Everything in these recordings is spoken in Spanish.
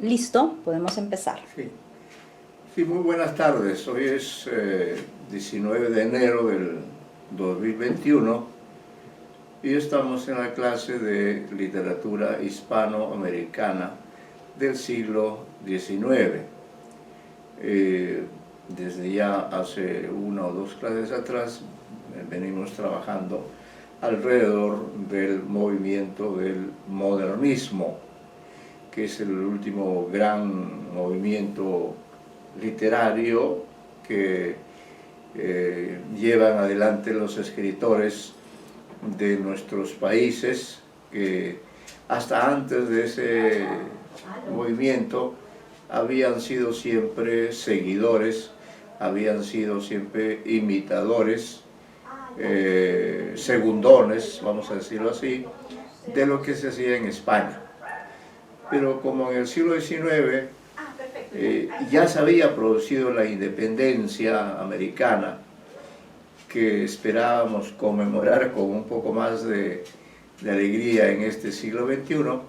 Listo, podemos empezar. Sí. Sí, muy buenas tardes. Hoy es 19 de enero del 2021 y estamos en la clase de literatura hispanoamericana del siglo XIX. Desde ya hace una o dos clases atrás venimos trabajando alrededor del movimiento del modernismo, que es el último gran movimiento literario que llevan adelante los escritores de nuestros países, que hasta antes de ese movimiento habían sido siempre seguidores, habían sido siempre imitadores, segundones, vamos a decirlo así, de lo que se hacía en España. Pero como en el siglo XIX ya se había producido la independencia americana, que esperábamos conmemorar con un poco más de alegría en este siglo XXI,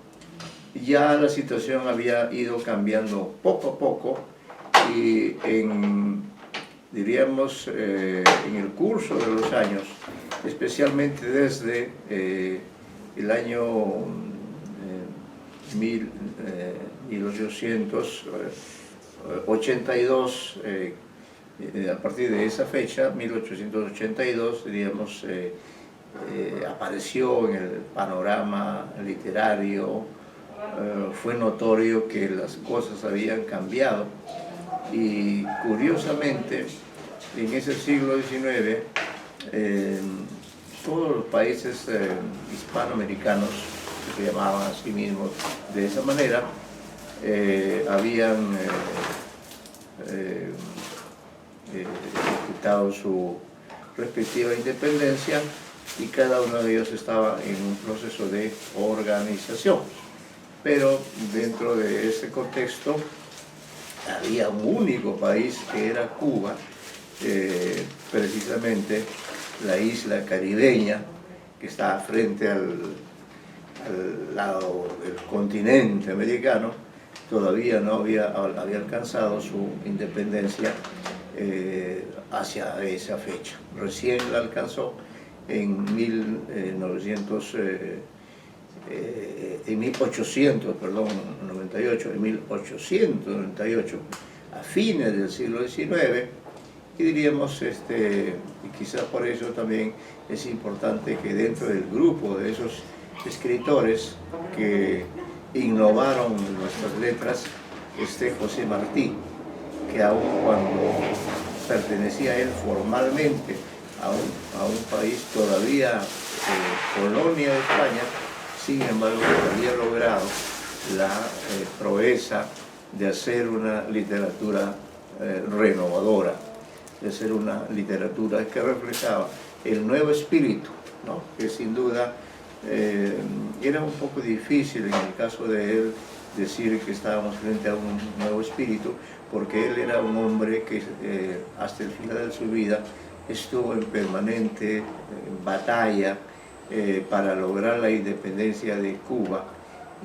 ya la situación había ido cambiando poco a poco y diríamos, en el curso de los años, especialmente desde el año 1882, a partir de esa fecha, 1882, diríamos, apareció en el panorama literario, fue notorio que las cosas habían cambiado y curiosamente en ese siglo XIX todos los países hispanoamericanos, que se llamaban a sí mismos de esa manera, habían ejecutado su respectiva independencia y cada uno de ellos estaba en un proceso de organización. Pero dentro de ese contexto había un único país que era Cuba, precisamente la isla caribeña que está frente al lado del continente americano, todavía no había alcanzado su independencia hacia esa fecha. Recién la alcanzó en 1898, a fines del siglo XIX, y diríamos, y quizás por eso también es importante que dentro del grupo de esos escritores que innovaron nuestras letras esté José Martí, que aun cuando pertenecía él formalmente a un país todavía colonia de España, sin embargo había logrado la proeza de hacer una literatura renovadora, de hacer una literatura que reflejaba el nuevo espíritu, ¿no? Que sin duda era un poco difícil en el caso de él decir que estábamos frente a un nuevo espíritu, porque él era un hombre que hasta el final de su vida estuvo en permanente batalla para lograr la independencia de Cuba,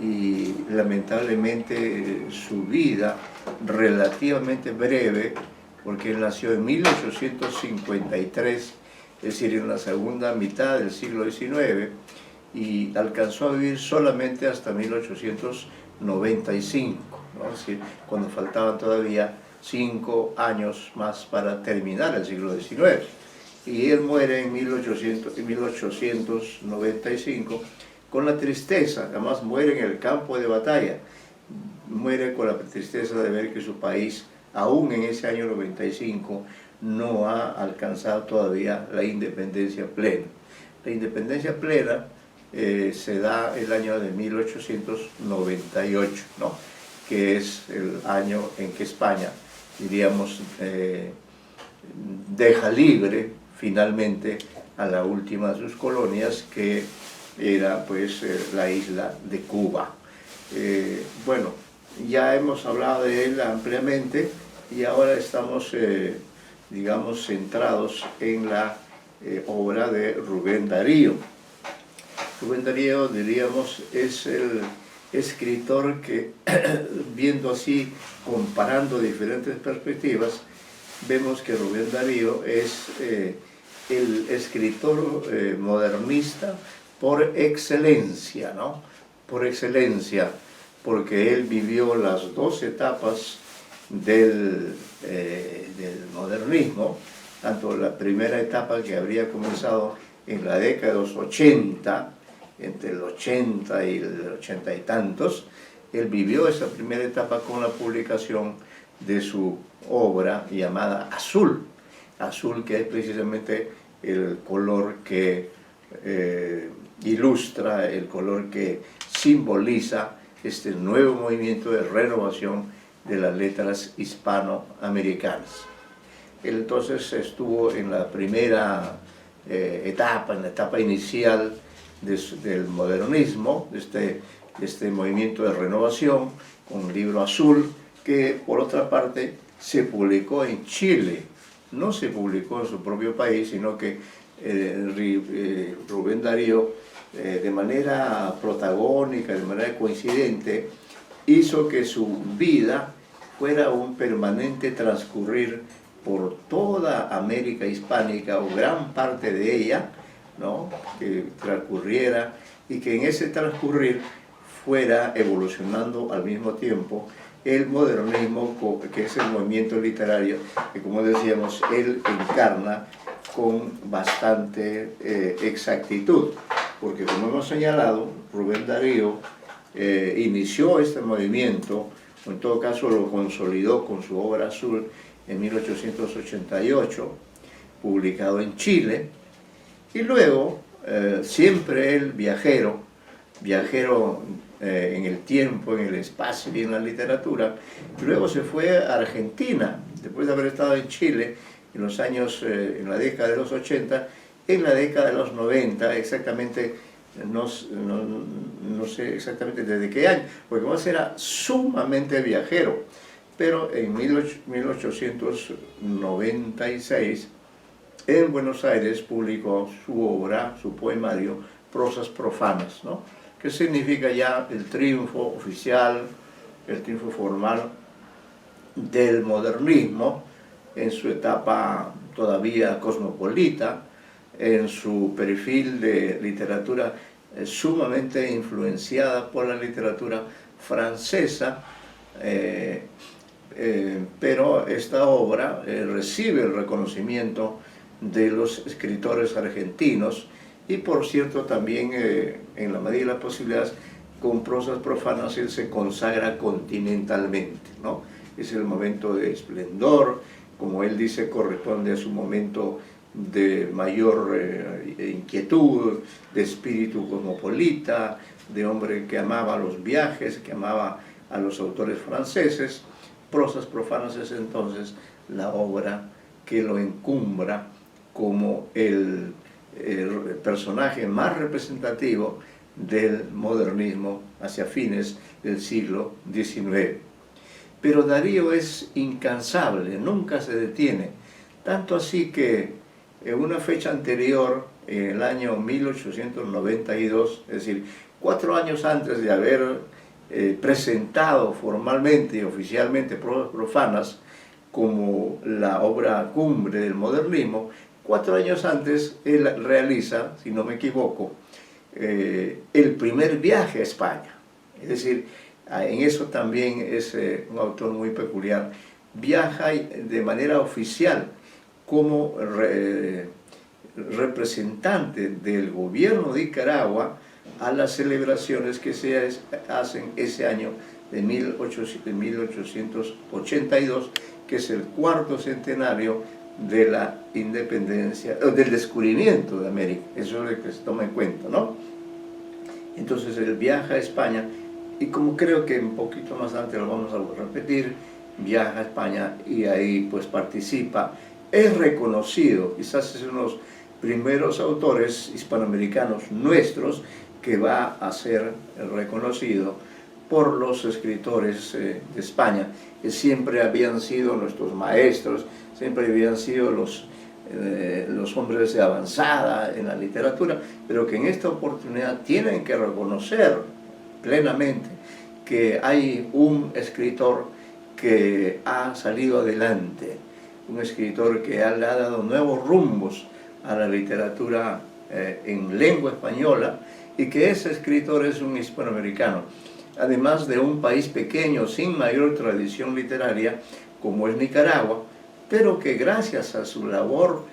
y lamentablemente su vida relativamente breve, porque él nació en 1853, es decir, en la segunda mitad del siglo XIX, y alcanzó a vivir solamente hasta 1895, ¿no? Es decir, cuando faltaban todavía 5 años más para terminar el siglo XIX. Y él muere en 1895 con la tristeza, además muere en el campo de batalla, muere con la tristeza de ver que su país, aún en ese año 95, no ha alcanzado todavía la independencia plena. La independencia plena se da el año de 1898, ¿no? Que es el año en que España, diríamos, deja libre finalmente a la última de sus colonias, que era pues la isla de Cuba. Bueno, ya hemos hablado de él ampliamente y ahora estamos, digamos, centrados en la obra de Rubén Darío. Rubén Darío, diríamos, es el escritor que, viendo así, comparando diferentes perspectivas, vemos que Rubén Darío es el escritor modernista por excelencia, ¿no? Por excelencia, porque él vivió las dos etapas del modernismo, tanto la primera etapa que habría comenzado en la década de los 80, entre el 80 y el 80 y tantos, él vivió esa primera etapa con la publicación de su obra llamada Azul, azul que es precisamente el color que ilustra, el color que simboliza este nuevo movimiento de renovación de las letras hispanoamericanas. Él entonces estuvo en la primera etapa, en la etapa inicial del modernismo, de este movimiento de renovación, con un libro Azul, que por otra parte se publicó en Chile, no se publicó en su propio país, sino que Rubén Darío, de manera protagónica, de manera coincidente, hizo que su vida fuera un permanente transcurrir por toda América hispánica, o gran parte de ella, ¿no? Que transcurriera, y que en ese transcurrir fuera evolucionando al mismo tiempo el modernismo, que es el movimiento literario que, como decíamos, él encarna con bastante exactitud, porque, como hemos señalado, Rubén Darío inició este movimiento, o en todo caso lo consolidó con su obra Azul en 1888, publicado en Chile, y luego siempre él viajero en el tiempo, en el espacio y en la literatura. Luego se fue a Argentina, después de haber estado en Chile en los años, en la década de los 80, en la década de los 90, exactamente, no sé exactamente desde qué año, porque además era sumamente viajero, pero en 1896, en Buenos Aires, publicó su obra, su poemario, Prosas Profanas, ¿no? Que significa ya el triunfo oficial, el triunfo formal del modernismo en su etapa todavía cosmopolita, en su perfil de literatura sumamente influenciada por la literatura francesa, pero esta obra recibe el reconocimiento de los escritores argentinos, y por cierto también en la medida de las posibilidades, con Prosas Profanas él se consagra continentalmente, ¿no? Es el momento de esplendor, como él dice, corresponde a su momento de mayor inquietud, de espíritu cosmopolita, de hombre que amaba los viajes, que amaba a los autores franceses. Prosas Profanas es entonces la obra que lo encumbra como el personaje más representativo del modernismo hacia fines del siglo XIX. Pero Darío es incansable, nunca se detiene, tanto así que en una fecha anterior, en el año 1892, es decir, 4 años antes de haber presentado formalmente y oficialmente Prosas Profanas como la obra cumbre del modernismo, 4 años antes él realiza, si no me equivoco, el primer viaje a España. Es decir, en eso también es un autor muy peculiar. Viaja de manera oficial como representante del gobierno de Nicaragua a las celebraciones que se hacen ese año de 1882, que es el 4º centenario de la independencia, del descubrimiento de América. Eso es lo que se toma en cuenta, ¿no? Entonces él viaja a España, y como creo que un poquito más adelante lo vamos a repetir, viaja a España y ahí pues participa. Es reconocido, quizás es uno de los primeros autores hispanoamericanos nuestros que va a ser reconocido por los escritores de España, que siempre habían sido nuestros maestros, siempre habían sido los hombres de avanzada en la literatura, pero que en esta oportunidad tienen que reconocer plenamente que hay un escritor que ha salido adelante, un escritor que le ha dado nuevos rumbos a la literatura en lengua española, y que ese escritor es un hispanoamericano, además de un país pequeño sin mayor tradición literaria como es Nicaragua, pero que gracias a su labor,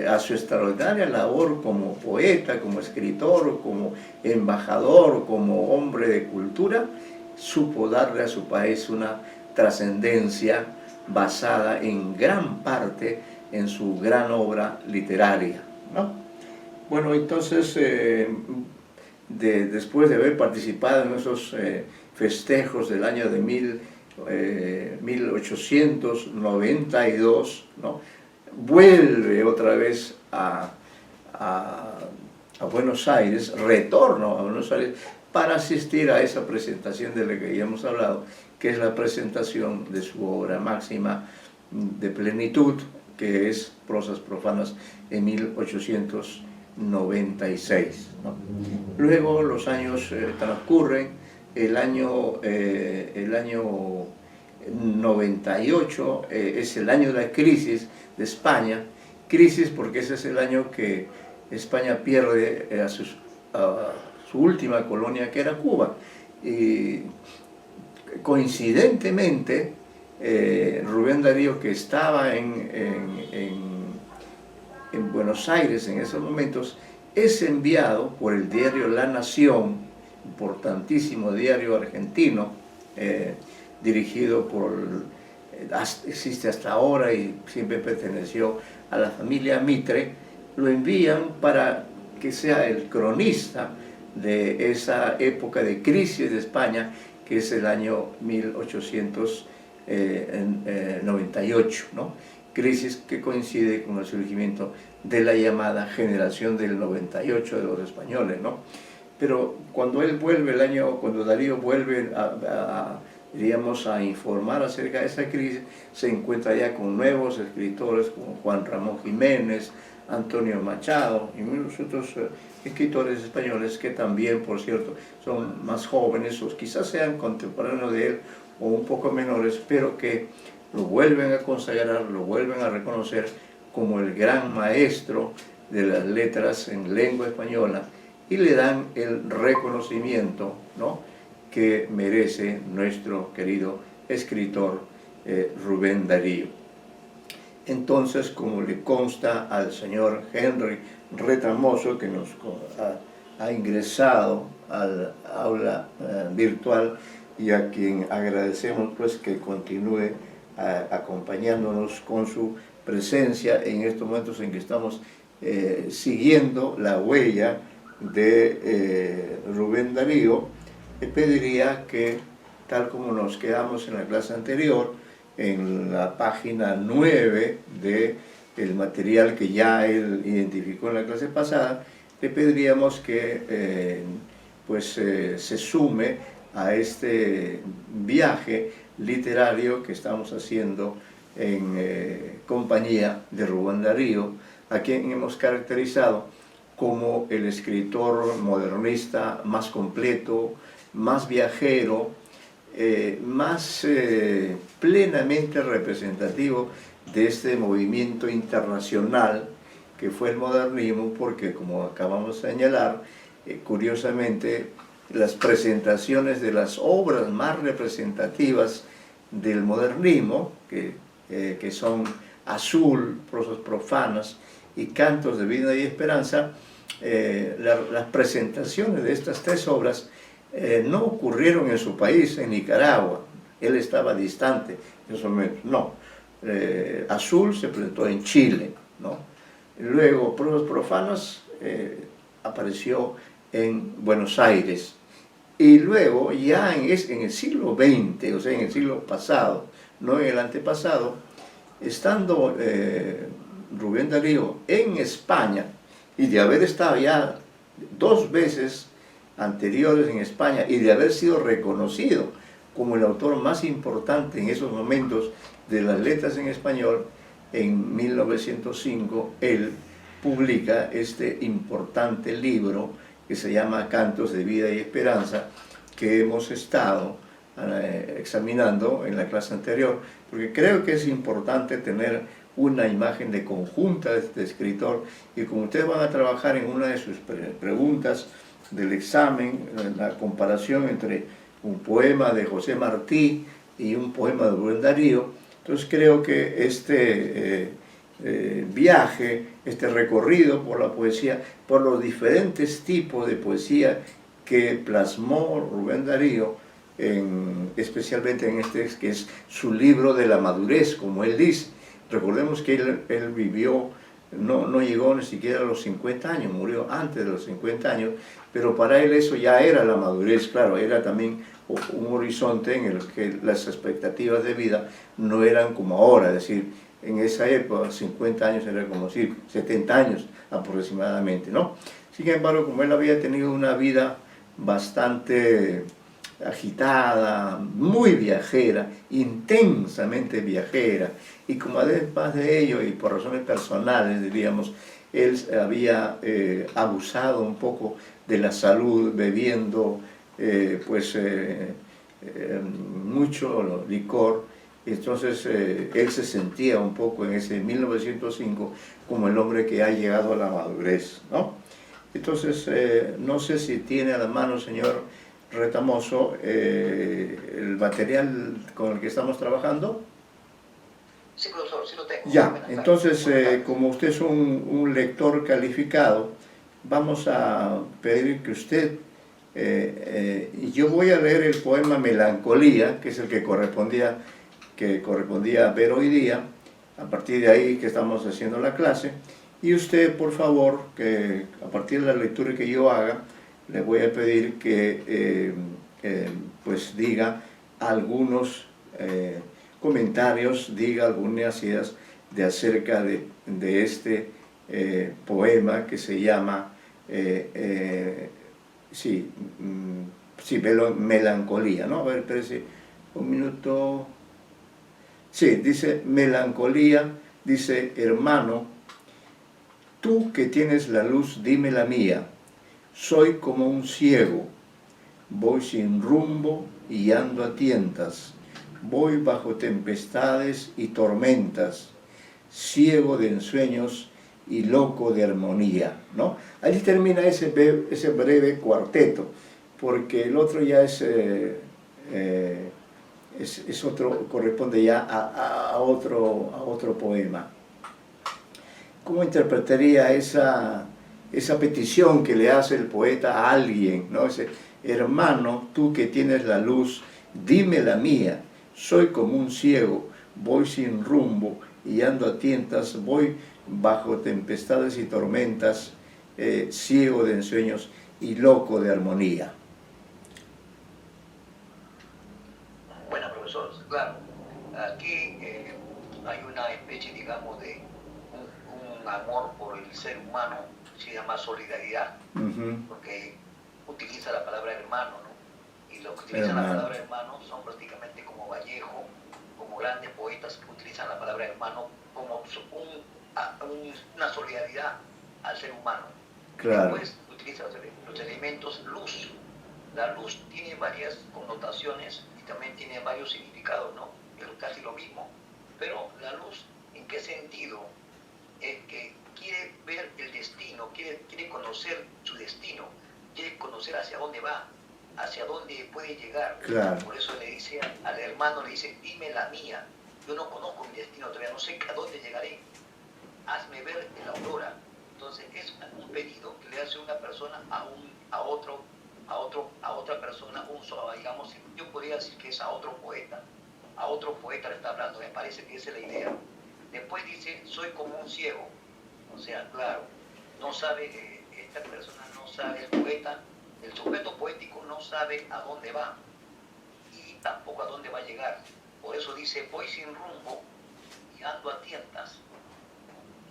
a su extraordinaria labor como poeta, como escritor, como embajador, como hombre de cultura, supo darle a su país una trascendencia basada en gran parte en su gran obra literaria, ¿no? Bueno, entonces, después de haber participado en esos festejos del año de 1892, ¿no?, vuelve otra vez a Buenos Aires, retorno a Buenos Aires para asistir a esa presentación de la que ya hemos hablado, que es la presentación de su obra máxima de plenitud, que es Prosas Profanas, en 1896, ¿no? Luego los años transcurren, el año 98 es el año de la crisis de España, crisis porque ese es el año que España pierde a su última colonia, que era Cuba, y coincidentemente Rubén Darío, que estaba en Buenos Aires en esos momentos, es enviado por el diario La Nación, importantísimo diario argentino, dirigido por, existe hasta ahora y siempre perteneció a la familia Mitre. Lo envían para que sea el cronista de esa época de crisis de España, que es el año 1898, ¿no? Crisis que coincide con el surgimiento de la llamada generación del 98 de los españoles, ¿no? Pero cuando él vuelve cuando Darío vuelve diríamos, a informar acerca de esa crisis, se encuentra ya con nuevos escritores como Juan Ramón Jiménez, Antonio Machado y muchos otros escritores españoles que también, por cierto, son más jóvenes o quizás sean contemporáneos de él o un poco menores, pero que lo vuelven a consagrar, lo vuelven a reconocer como el gran maestro de las letras en lengua española, y le dan el reconocimiento, ¿no?, que merece nuestro querido escritor Rubén Darío. Entonces, como le consta al señor Henry Retamoso, que nos ha ingresado al aula virtual, y a quien agradecemos pues que continúe acompañándonos con su presencia en estos momentos en que estamos siguiendo la huella de Rubén Darío, le pediría que, tal como nos quedamos en la clase anterior, en la página 9 del material que ya él identificó en la clase pasada, le pediríamos que se sume a este viaje literario que estamos haciendo en compañía de Rubén Darío, a quien hemos caracterizado como el escritor modernista más completo, más viajero, más plenamente representativo de este movimiento internacional que fue el modernismo, porque, como acabamos de señalar, curiosamente, las presentaciones de las obras más representativas del modernismo, que son Azul, Prosas Profanas y Cantos de Vida y Esperanza, las presentaciones de estas tres obras no ocurrieron en su país, en Nicaragua. Él estaba distante en esos momentos. No. Azul se presentó en Chile, ¿no? Luego Prosas Profanas apareció en Buenos Aires. Y luego, ya en el siglo XX, o sea, en el siglo pasado, no en el antepasado, estando Rubén Darío en España, y de haber estado ya 2 veces anteriores en España, y de haber sido reconocido como el autor más importante en esos momentos de las letras en español, en 1905 él publica este importante libro que se llama Cantos de Vida y Esperanza, que hemos estado examinando en la clase anterior, porque creo que es importante tener una imagen de conjunta de este escritor, y como ustedes van a trabajar en una de sus preguntas del examen, la comparación entre un poema de José Martí y un poema de Rubén Darío, entonces creo que este viaje, este recorrido por la poesía, por los diferentes tipos de poesía que plasmó Rubén Darío, especialmente en este que es su libro de la madurez, como él dice. Recordemos que él vivió, no llegó ni siquiera a los 50 años, murió antes de los 50 años, pero para él eso ya era la madurez, claro, era también un horizonte en el que las expectativas de vida no eran como ahora, es decir, en esa época 50 años era como decir 70 años aproximadamente, ¿no? Sin embargo, como él había tenido una vida bastante agitada, muy viajera, intensamente viajera, y como además de ello, y por razones personales, diríamos, él había abusado un poco de la salud, bebiendo mucho licor. Entonces él se sentía un poco en ese 1905 como el hombre que ha llegado a la madurez, ¿no? Entonces, no sé si tiene a la mano, señor Retamoso, el material con el que estamos trabajando. Sí, profesor, sí lo tengo. Ya, entonces, como usted es un lector calificado, vamos a pedir que usted, yo voy a leer el poema Melancolía, que es el que correspondía ver hoy día, a partir de ahí que estamos haciendo la clase, y usted, por favor, que a partir de la lectura que yo haga, le voy a pedir que pues diga algunos comentarios, diga algunas ideas acerca de este poema que se llama Melancolía, ¿no? A ver, espérese un minuto. Sí, dice Melancolía, dice: hermano, tú que tienes la luz, dime la mía. Soy como un ciego, voy sin rumbo y ando a tientas. Voy bajo tempestades y tormentas, ciego de ensueños y loco de armonía, ¿no? Allí termina ese breve cuarteto, porque el otro ya es otro, corresponde ya a otro poema. ¿Cómo interpretaría esa petición que le hace el poeta a alguien, ¿no? Ese: hermano, tú que tienes la luz, dime la mía. Soy como un ciego, voy sin rumbo y ando a tientas, voy bajo tempestades y tormentas, ciego de ensueños y loco de armonía. Bueno, profesor, claro. Aquí hay una especie, digamos, de un amor por el ser humano, se llama solidaridad, porque utiliza la palabra hermano, ¿no? Y los que utilizan la palabra hermano son prácticamente como Vallejo, como grandes poetas que utilizan la palabra hermano como una solidaridad al ser humano. Claro. Después utiliza los elementos luz. La luz tiene varias connotaciones y también tiene varios significados, ¿no? Es casi lo mismo. Pero la luz, ¿en qué sentido? Es que quiere ver el destino, quiere conocer su destino, quiere conocer hacia dónde va, hacia dónde puede llegar. Claro. Por eso le dice al hermano, le dice: dime la mía. Yo no conozco mi destino todavía, no sé a dónde llegaré. Hazme ver la aurora. Entonces es un pedido que le hace una persona a otra persona, digamos, yo podría decir que es a otro poeta le está hablando, me parece que esa es la idea. Después dice: soy como un ciego, o sea, claro, no sabe, esta persona no sabe, el sujeto poético no sabe a dónde va y tampoco a dónde va a llegar. Por eso dice: voy sin rumbo y ando a tientas.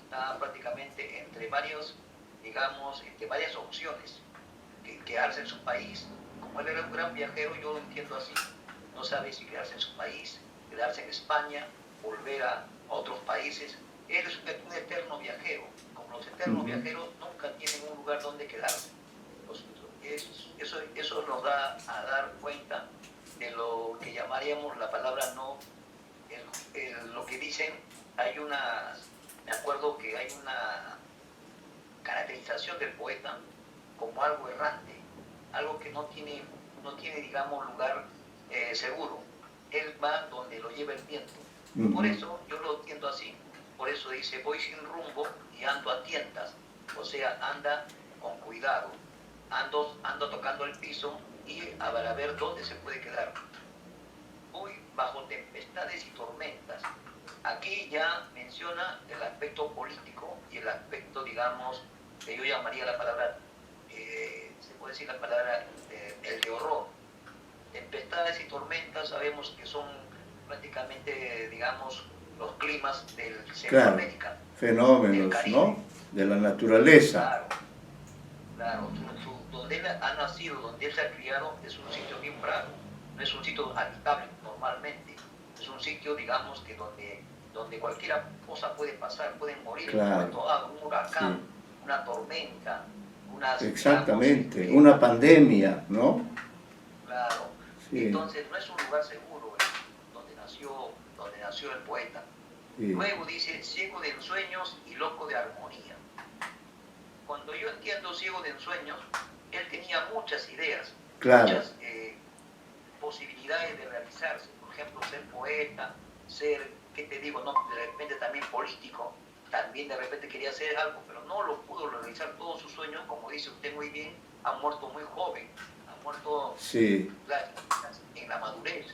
Está prácticamente entre varias opciones. Quedarse en su país, como él era un gran viajero, yo lo entiendo así, no sabe si quedarse en su país, quedarse en España, volver a otros países. Él es un eterno viajero, como los eternos viajeros nunca tienen un lugar donde quedarse. Eso nos da a dar cuenta de lo que llamaríamos la palabra no, lo que dicen, me acuerdo que hay una caracterización del poeta como algo errante, algo que no tiene digamos, lugar seguro. Él va donde lo lleva el viento. Por eso yo lo entiendo así. Por eso dice, voy sin rumbo y ando a tientas. O sea, anda con cuidado. Ando tocando el piso y a ver dónde se puede quedar. Voy bajo tempestades y tormentas. Aquí ya menciona el aspecto político y el aspecto, digamos, que yo llamaría la palabra, se puede decir la palabra, el de horror. Tempestades y tormentas sabemos que son prácticamente, digamos, los climas del Centroamérica. Claro, fenómenos, ¿no? De la naturaleza. Claro. Donde él ha nacido, donde él se ha criado, es un sitio bien bravo. No es un sitio habitable normalmente. Es un sitio, digamos, que donde cualquier cosa puede pasar, pueden morir. Claro. Un huracán, sí. Una tormenta, exactamente, digamos, una pandemia, ¿no? Claro. Sí. Entonces no es un lugar seguro donde nació el poeta. Sí. Luego dice, ciego de ensueños y loco de armonía. Cuando yo entiendo ciego de ensueños, él tenía muchas ideas, claro. Muchas posibilidades de realizarse. Por ejemplo, ser poeta, ser, ¿qué te digo? No, de repente también político, también de repente quería hacer algo, pero no lo pudo realizar todos sus sueños, como dice usted muy bien, ha muerto muy joven, ha muerto sí. En la madurez.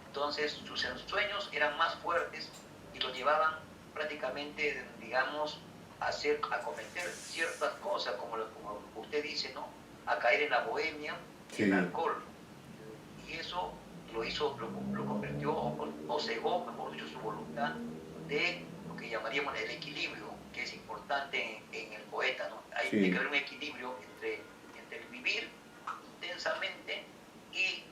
Entonces sus ensueños eran más fuertes y lo llevaban prácticamente, digamos, a cometer ciertas cosas, como usted dice, ¿no? A caer en la bohemia y sí. El alcohol. Y eso lo convirtió o cegó, mejor dicho, su voluntad de lo que llamaríamos el equilibrio, que es importante en el poeta, ¿no? Hay sí. Que haber un equilibrio entre el vivir intensamente y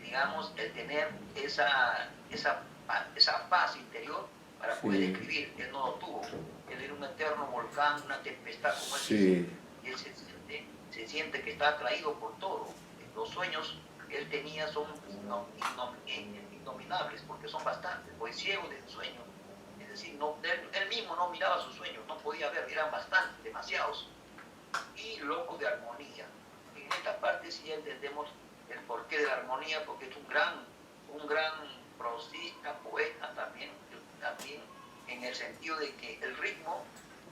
digamos, el tener esa paz interior para sí. Poder escribir. Él no lo tuvo. Él era un eterno volcán, una tempestad, como él sí. dice, y él se siente que está atraído por todo. Los sueños que él tenía son indominables, porque son bastantes, pues ciego de sueños. Es decir, él mismo no miraba sus sueños, no podía ver, eran bastantes, demasiados. Y loco de armonía. En esta parte sí entendemos el porqué de la armonía, porque es un gran prosista, poeta también en el sentido de que el ritmo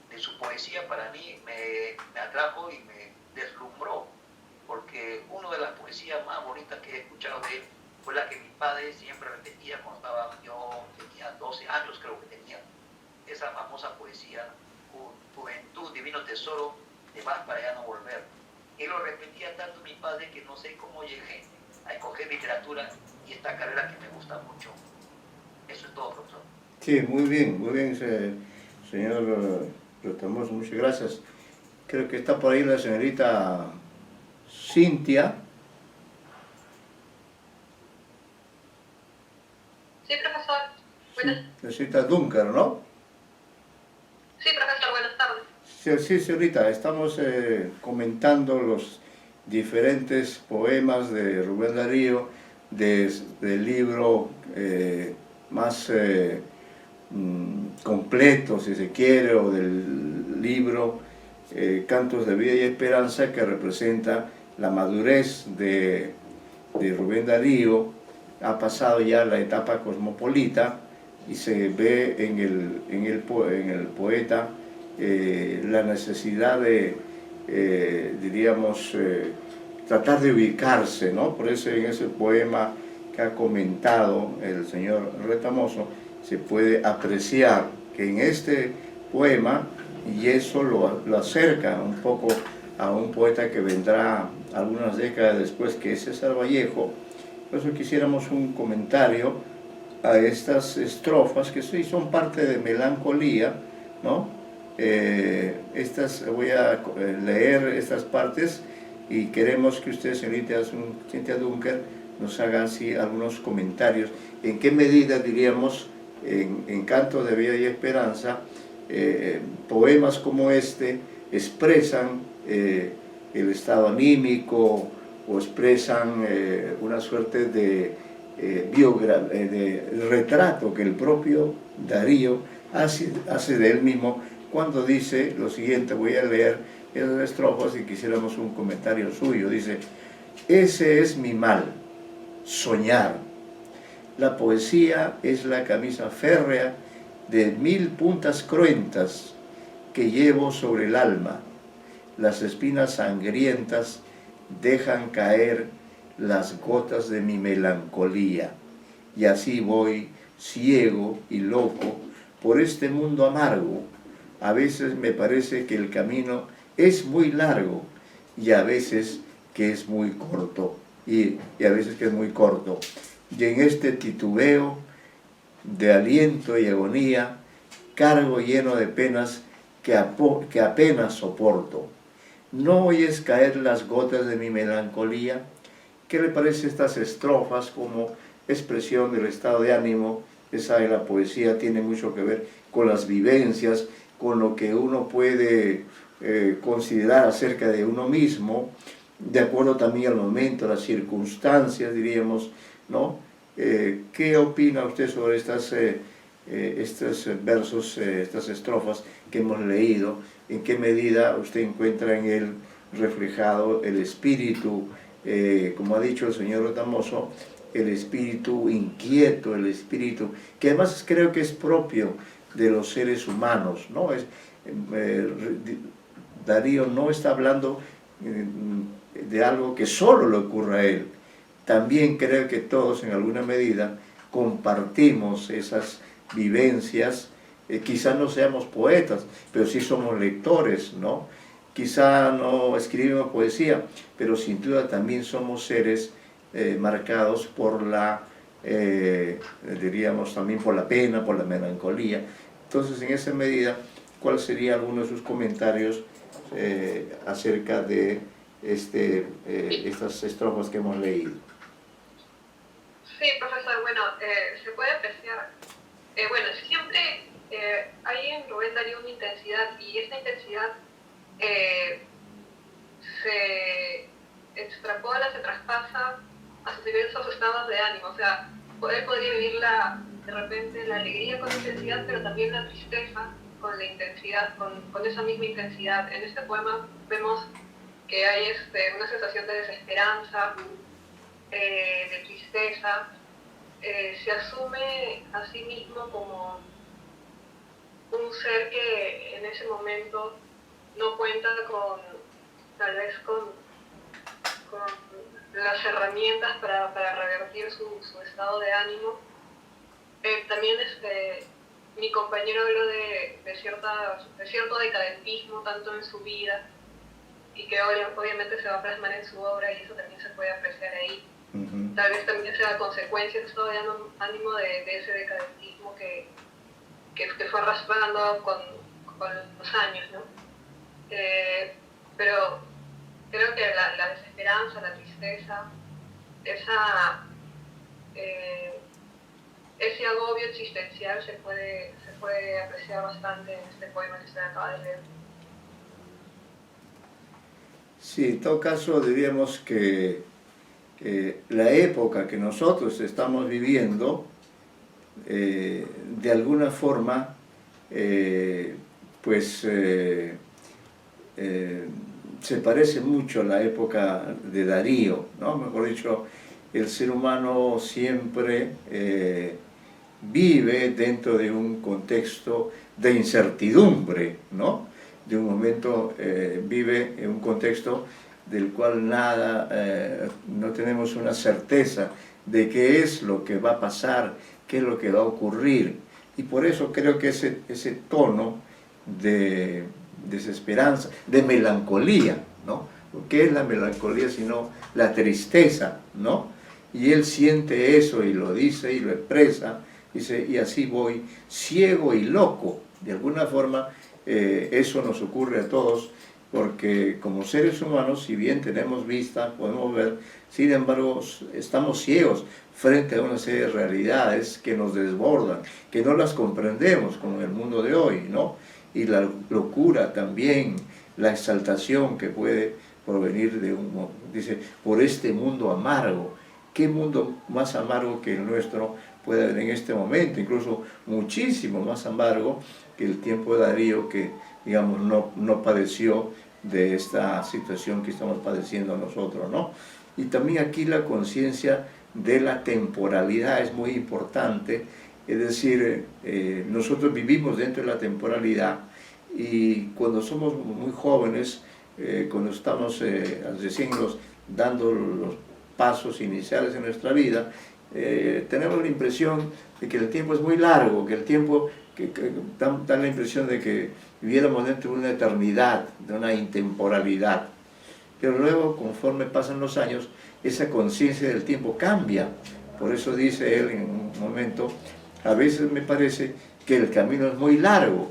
de su poesía para mí me atrajo y me deslumbró, porque una de las poesías más bonitas que he escuchado de él fue la que mi padre siempre repetía cuando yo tenía 12 años, creo que tenía, esa famosa poesía, Juventud, divino tesoro, te vas para ya no volver. Él lo repetía tanto mi padre que no sé cómo llegué a escoger literatura y esta carrera que me gusta mucho. Eso es todo, profesor. Sí, muy bien, señor Retamoso, muchas gracias. Creo que está por ahí la señorita Cintia. Sí, profesor. Buenas. Señorita Dunker, ¿no? Sí, profesor, buenas tardes. Sí, señorita, estamos comentando los diferentes poemas de Rubén Darío, del libro más completo, si se quiere, o del libro Cantos de Vida y Esperanza, que representa la madurez de Rubén Darío. Ha pasado ya la etapa cosmopolita y se ve en el poeta la necesidad de, diríamos, tratar de ubicarse, ¿no? Por eso en ese poema que ha comentado el señor Retamoso, se puede apreciar que en este poema, y eso lo acerca un poco a un poeta que vendrá algunas décadas después, que es César Vallejo. Por eso quisiéramos un comentario a estas estrofas, que sí son parte de melancolía, ¿no? Voy a leer estas partes y queremos que usted, señorita Cintia Dunker, nos haga así algunos comentarios. ¿En qué medida, diríamos, en Cantos de Vida y Esperanza, poemas como este expresan el estado anímico o expresan una suerte de retrato que el propio Darío hace de él mismo cuando dice lo siguiente. Voy a leer esas estrofas y quisiéramos un comentario suyo. Dice: ese es mi mal, soñar. La poesía es la camisa férrea de 1000 puntas cruentas que llevo sobre el alma. Las espinas sangrientas dejan caer las gotas de mi melancolía. Y así voy, ciego y loco, por este mundo amargo. A veces me parece que el camino es muy largo y a veces que es muy corto. Y a veces que es muy corto. Y en este titubeo de aliento y agonía, cargo lleno de penas que apenas soporto. ¿No oyes caer las gotas de mi melancolía? ¿Qué le parece estas estrofas como expresión del estado de ánimo? Esa de la poesía tiene mucho que ver con las vivencias, con lo que uno puede considerar acerca de uno mismo, de acuerdo también al momento, las circunstancias, diríamos, ¿no? ¿Qué opina usted sobre estos versos, estas estrofas que hemos leído? ¿En qué medida usted encuentra en él reflejado el espíritu, como ha dicho el señor Damoso, el espíritu inquieto, el espíritu que además creo que es propio de los seres humanos, ¿no? Darío no está hablando de algo que solo le ocurra a él. También creo que todos en alguna medida compartimos esas vivencias. Quizá no seamos poetas, pero sí somos lectores, ¿no? Quizá no escribimos poesía, pero sin duda también somos seres marcados por la, diríamos también por la pena, por la melancolía. Entonces, en esa medida, ¿cuál sería alguno de sus comentarios acerca de estas estrofas que hemos leído? Sí, profesor, bueno, se puede apreciar, bueno, siempre hay en Rubén Darío una intensidad, y esta intensidad se extrapola, se traspasa a sus diversos estados de ánimo. O sea, él podría vivir de repente la alegría con intensidad, pero también la tristeza con la intensidad, con esa misma intensidad. En este poema vemos que hay una sensación de desesperanza, de tristeza. Se asume a sí mismo como un ser que en ese momento no cuenta tal vez con las herramientas para revertir su estado de ánimo. También mi compañero habló de cierto decadentismo tanto en su vida, y que obviamente se va a plasmar en su obra, y eso también se puede apreciar ahí. Tal vez también sea consecuencia de estado de ánimo de ese decadentismo que fue arrastrando con los años, ¿no? Pero creo que la desesperanza, la tristeza, ese agobio existencial se puede apreciar bastante en este poema que usted acaba de leer. Sí, en todo caso diríamos que la época que nosotros estamos viviendo, de alguna forma, se parece mucho a la época de Darío, ¿no? Mejor dicho, el ser humano siempre vive dentro de un contexto de incertidumbre, ¿no? De un momento vive en un contexto del cual no tenemos una certeza de qué es lo que va a pasar, qué es lo que va a ocurrir. Y por eso creo que ese tono de desesperanza, de melancolía, ¿no? ¿Qué es la melancolía sino la tristeza, ¿no? Y él siente eso y lo dice y lo expresa, dice, y así voy, ciego y loco. De alguna forma eso nos ocurre a todos, porque como seres humanos, si bien tenemos vista, podemos ver, sin embargo estamos ciegos frente a una serie de realidades que nos desbordan, que no las comprendemos como en el mundo de hoy, ¿no? Y la locura también, la exaltación que puede por venir de dice, por este mundo amargo. ¿Qué mundo más amargo que el nuestro puede haber en este momento? Incluso muchísimo más amargo que el tiempo de Darío, que, digamos, no padeció de esta situación que estamos padeciendo nosotros, ¿no? Y también aquí la conciencia de la temporalidad es muy importante, es decir, nosotros vivimos dentro de la temporalidad y cuando somos muy jóvenes, cuando estamos recién dando los pasos iniciales en nuestra vida, tenemos la impresión de que el tiempo es muy largo, que el tiempo da la impresión de que viviéramos dentro de una eternidad, de una intemporalidad. Pero luego, conforme pasan los años, esa conciencia del tiempo cambia. Por eso dice él en un momento, a veces me parece que el camino es muy largo,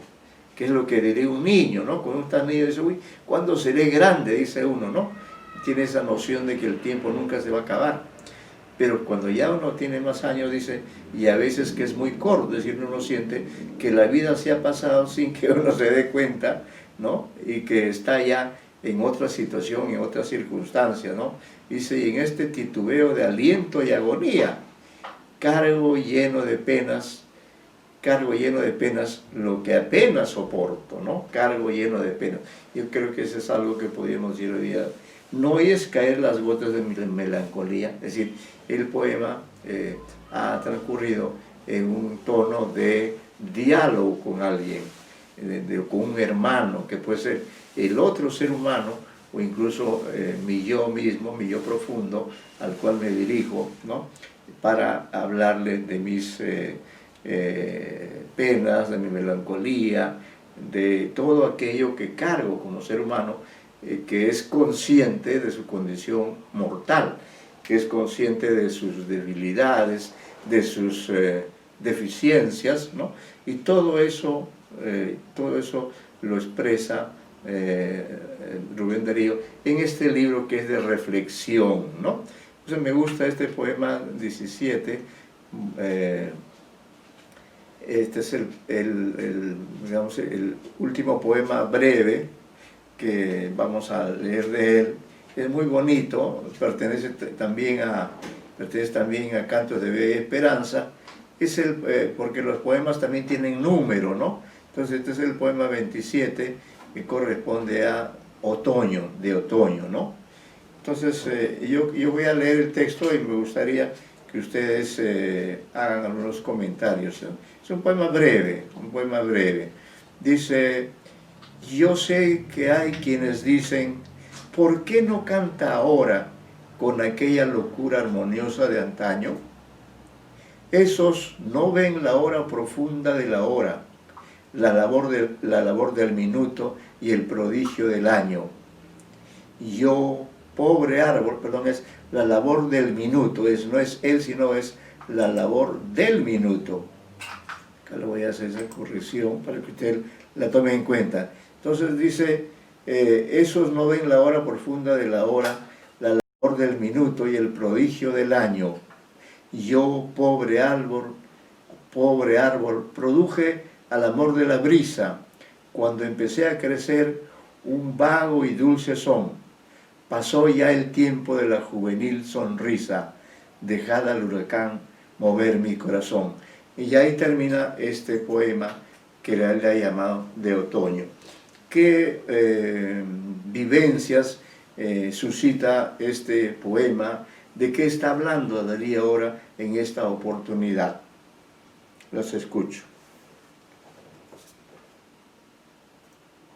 que es lo que diría un niño, ¿no? Cuando uno está niño dice, uy, ¿cuándo seré grande? Dice uno, ¿no? Tiene esa noción de que el tiempo nunca se va a acabar. Pero cuando ya uno tiene más años, dice, y a veces que es muy corto, es decir, uno siente que la vida se ha pasado sin que uno se dé cuenta, ¿no? Y que está ya en otra situación, en otras circunstancias, ¿no? Dice, y en este titubeo de aliento y agonía, cargo lleno de penas lo que apenas soporto, ¿no? Cargo lleno de penas. Yo creo que eso es algo que podríamos decir hoy día. No es caer las gotas de melancolía, es decir, el poema ha transcurrido en un tono de diálogo con alguien, con un hermano, que puede ser el otro ser humano, o incluso mi yo mismo, mi yo profundo, al cual me dirijo, ¿no? Para hablarle de mis penas, de mi melancolía, de todo aquello que cargo como ser humano, que es consciente de su condición mortal, que es consciente de sus debilidades, de sus deficiencias, ¿no? Y todo eso lo expresa Rubén Darío en este libro que es de reflexión, ¿no? Entonces me gusta este poema 17, este es digamos, el último poema breve que vamos a leer de él. Es muy bonito, pertenece también a Cantos de Bella Esperanza, porque los poemas también tienen número, ¿no? Entonces este es el poema 27, que corresponde a otoño, de otoño, ¿no? Entonces yo voy a leer el texto y me gustaría que ustedes hagan algunos comentarios, ¿no? Es un poema breve. Dice, yo sé que hay quienes dicen, ¿por qué no canta ahora con aquella locura armoniosa de antaño? Esos no ven la hora profunda de la hora, la labor del minuto y el prodigio del año. Yo, pobre árbol, perdón, es la labor del minuto, no es él, sino es la labor del minuto. Acá le voy a hacer esa corrección para que usted la tome en cuenta. Entonces dice, esos no ven la hora profunda de la hora, la labor del minuto y el prodigio del año. Yo, pobre árbol, produje al amor de la brisa, cuando empecé a crecer un vago y dulce son. Pasó ya el tiempo de la juvenil sonrisa, dejada al huracán mover mi corazón. Y ya ahí termina este poema que le ha llamado de otoño. ¿Qué vivencias suscita este poema? ¿De qué está hablando Darío ahora en esta oportunidad? Los escucho.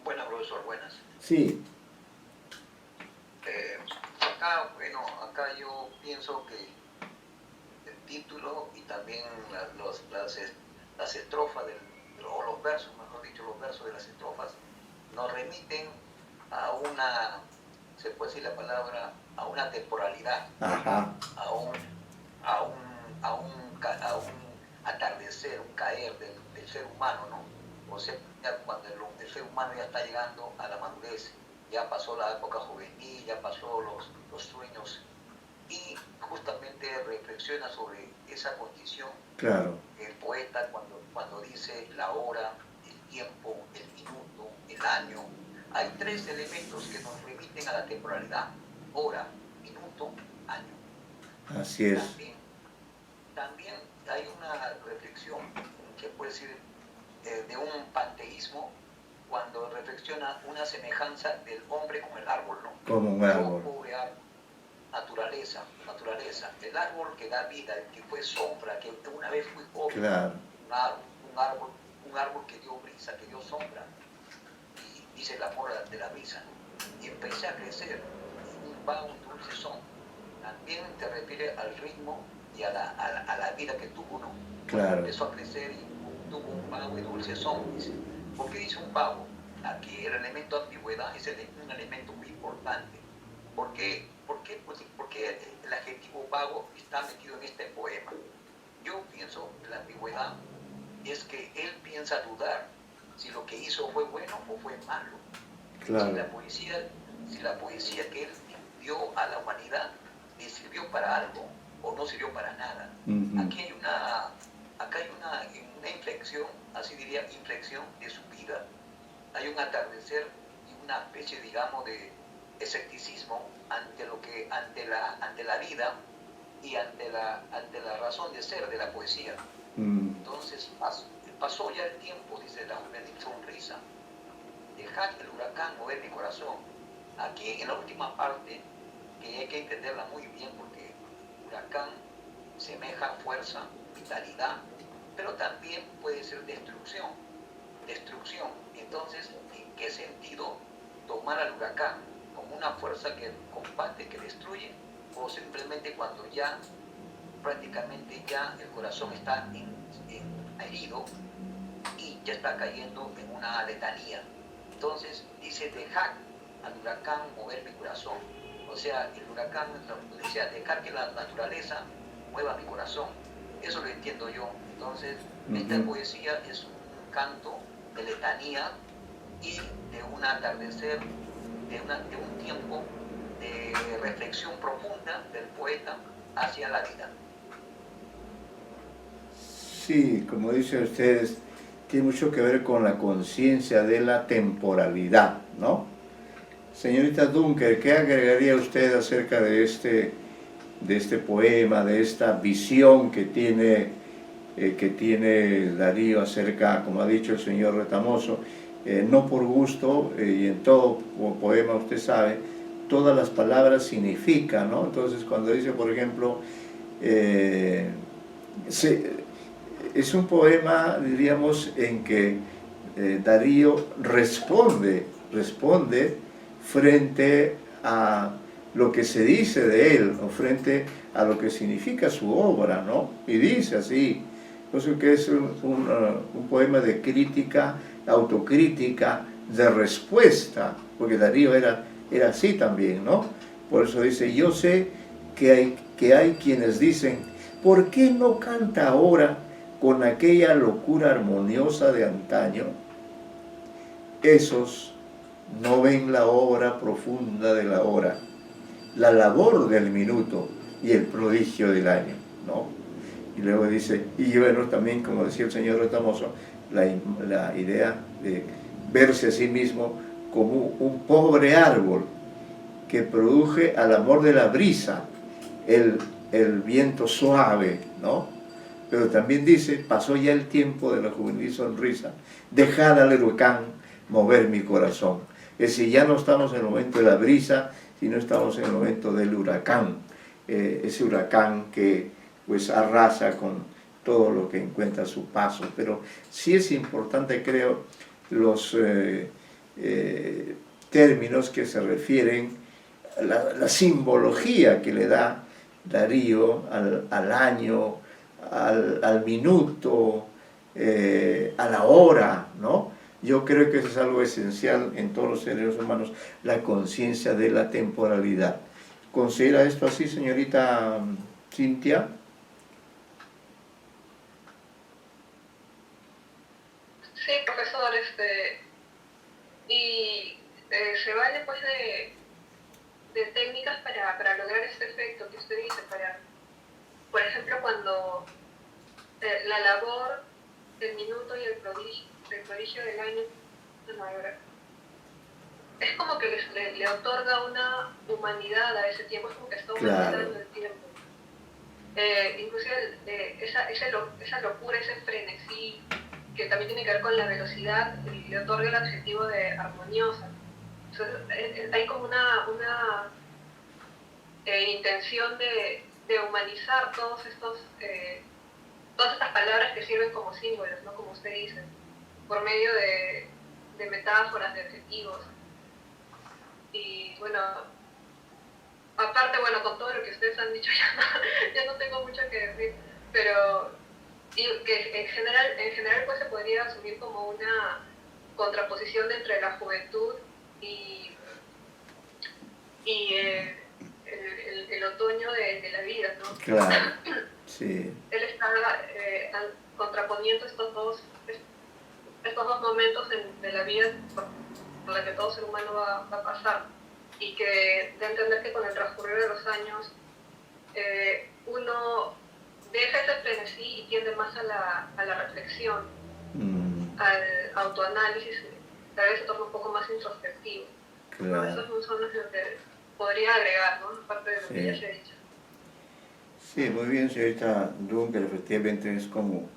Buenas, profesor, buenas. Sí. Acá yo pienso que el título y también las estrofas, o los versos, mejor dicho, los versos de las estrofas, nos remiten a una, se puede decir la palabra, a una temporalidad, Ajá. a un atardecer, un caer del ser humano, ¿no? O sea, cuando el ser humano ya está llegando a la madurez, ya pasó la época juvenil, ya pasó los sueños, y justamente reflexiona sobre esa condición. Claro. El poeta cuando dice la hora, el tiempo, el minuto, el año, Hay tres elementos que nos remiten a la temporalidad: hora, minuto, año. Así es. También hay una reflexión que puede ser de un panteísmo, cuando reflexiona una semejanza del hombre con el árbol, ¿no? Como un árbol. Yo, pobre árbol, naturaleza, el árbol que da vida, el que fue sombra, que una vez fui joven, Claro. un árbol que dio brisa, que dio sombra, y dice la porra de la brisa, y empecé a crecer, un vago, un dulce son. También te refiere al ritmo y a la vida que tuvo, ¿no? Claro. Empezó a crecer y tuvo un vago y dulce son, dice. ¿Por qué dice un vago? Aquí el elemento ambigüedad es un elemento muy importante. ¿Por qué el adjetivo vago está metido en este poema? Yo pienso que la ambigüedad es que él piensa dudar si lo que hizo fue bueno o fue malo. Claro. Si la poesía que él dio a la humanidad le sirvió para algo o no sirvió para nada. Aquí hay una inflexión, así diría, inflexión de su vida. Hay un atardecer y una especie, digamos, de escepticismo ante la vida y ante la razón de ser de la poesía. Entonces pasó ya el tiempo, dice la juvenil sonrisa, dejad el huracán mover mi corazón. Aquí en la última parte, que hay que entenderla muy bien, porque huracán semeja fuerza, vitalidad, pero también puede ser destrucción. Entonces, ¿en qué sentido tomar al huracán como una fuerza que combate, que destruye, o simplemente cuando ya prácticamente ya el corazón está herido y ya está cayendo en una letanía? Entonces dice, dejar al huracán mover mi corazón. O sea, el huracán decía, dejar que la naturaleza mueva mi corazón. Eso lo entiendo yo. Entonces, esta poesía es un canto de letanía y de un atardecer, de un tiempo de reflexión profunda del poeta hacia la vida. Sí, como dicen ustedes, tiene mucho que ver con la conciencia de la temporalidad, ¿no? Señorita Dunker, ¿qué agregaría usted acerca de este poema, de esta visión que tiene Darío acerca, como ha dicho el señor Retamoso, no por gusto, y en todo poema usted sabe, todas las palabras significan, ¿no? Entonces cuando dice, por ejemplo, es un poema, diríamos, en que Darío responde frente a lo que se dice de él, o frente a lo que significa su obra, ¿no? Y dice así, entonces que es un poema de crítica, autocrítica, de respuesta, porque Darío era así también, ¿no? Por eso dice, yo sé que hay quienes dicen, ¿por qué no canta ahora con aquella locura armoniosa de antaño? Esos no ven la obra profunda de la hora, la labor del minuto y el prodigio del año, ¿no? Y luego dice, y bueno, también, como decía el señor Retamoso, la idea de verse a sí mismo como un pobre árbol que produce al amor de la brisa, el viento suave, ¿no? Pero también dice, pasó ya el tiempo de la juvenil sonrisa, dejad al huracán mover mi corazón. Es decir, ya no estamos en el momento de la brisa, sino estamos en el momento del huracán, ese huracán que pues arrasa con todo lo que encuentra a su paso. Pero sí es importante, creo, los términos que se refieren a la simbología que le da Darío al año, al minuto, a la hora, ¿no? Yo creo que eso es algo esencial en todos los seres humanos, la conciencia de la temporalidad. ¿Considera esto así, señorita Cintia? Sí, profesor, se vale pues de técnicas para lograr este efecto que usted dice, por ejemplo, cuando la labor del minuto y el prodigio del año, es como que le otorga una humanidad a ese tiempo, es como que está Claro. humanizando el tiempo. Inclusive esa locura, ese frenesí, que también tiene que ver con la velocidad, le otorga el adjetivo de armoniosa. Entonces, hay como una intención de humanizar todas estas palabras que sirven como símbolos, ¿no? Como usted dice, por medio de metáforas, de adjetivos. Y bueno, aparte, bueno, con todo lo que ustedes han dicho ya no tengo mucho que decir, pero y que en general pues se podría asumir como una contraposición entre la juventud y el otoño de la vida, ¿no? Claro, sí. Él está contraponiendo estos dos momentos de la vida por la que todo ser humano va a pasar, y que da a entender que con el transcurrir de los años uno deja ese frenesí y tiende más a la reflexión, al autoanálisis, tal vez se torna un poco más introspectivo. Claro. ¿No? Esos son los que podría agregar, ¿no? Aparte de lo que ya se ha dicho. Sí, muy bien, señorita Dunker, efectivamente es como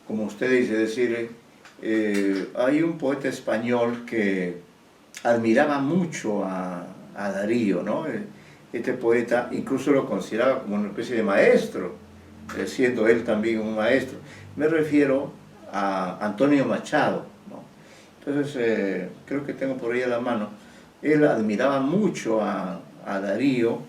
usted dice, es decir, hay un poeta español que admiraba mucho a Darío, ¿no? Este poeta incluso lo consideraba como una especie de maestro, siendo él también un maestro. Me refiero a Antonio Machado, ¿no? Entonces, creo que tengo por ahí a la mano. Él admiraba mucho a Darío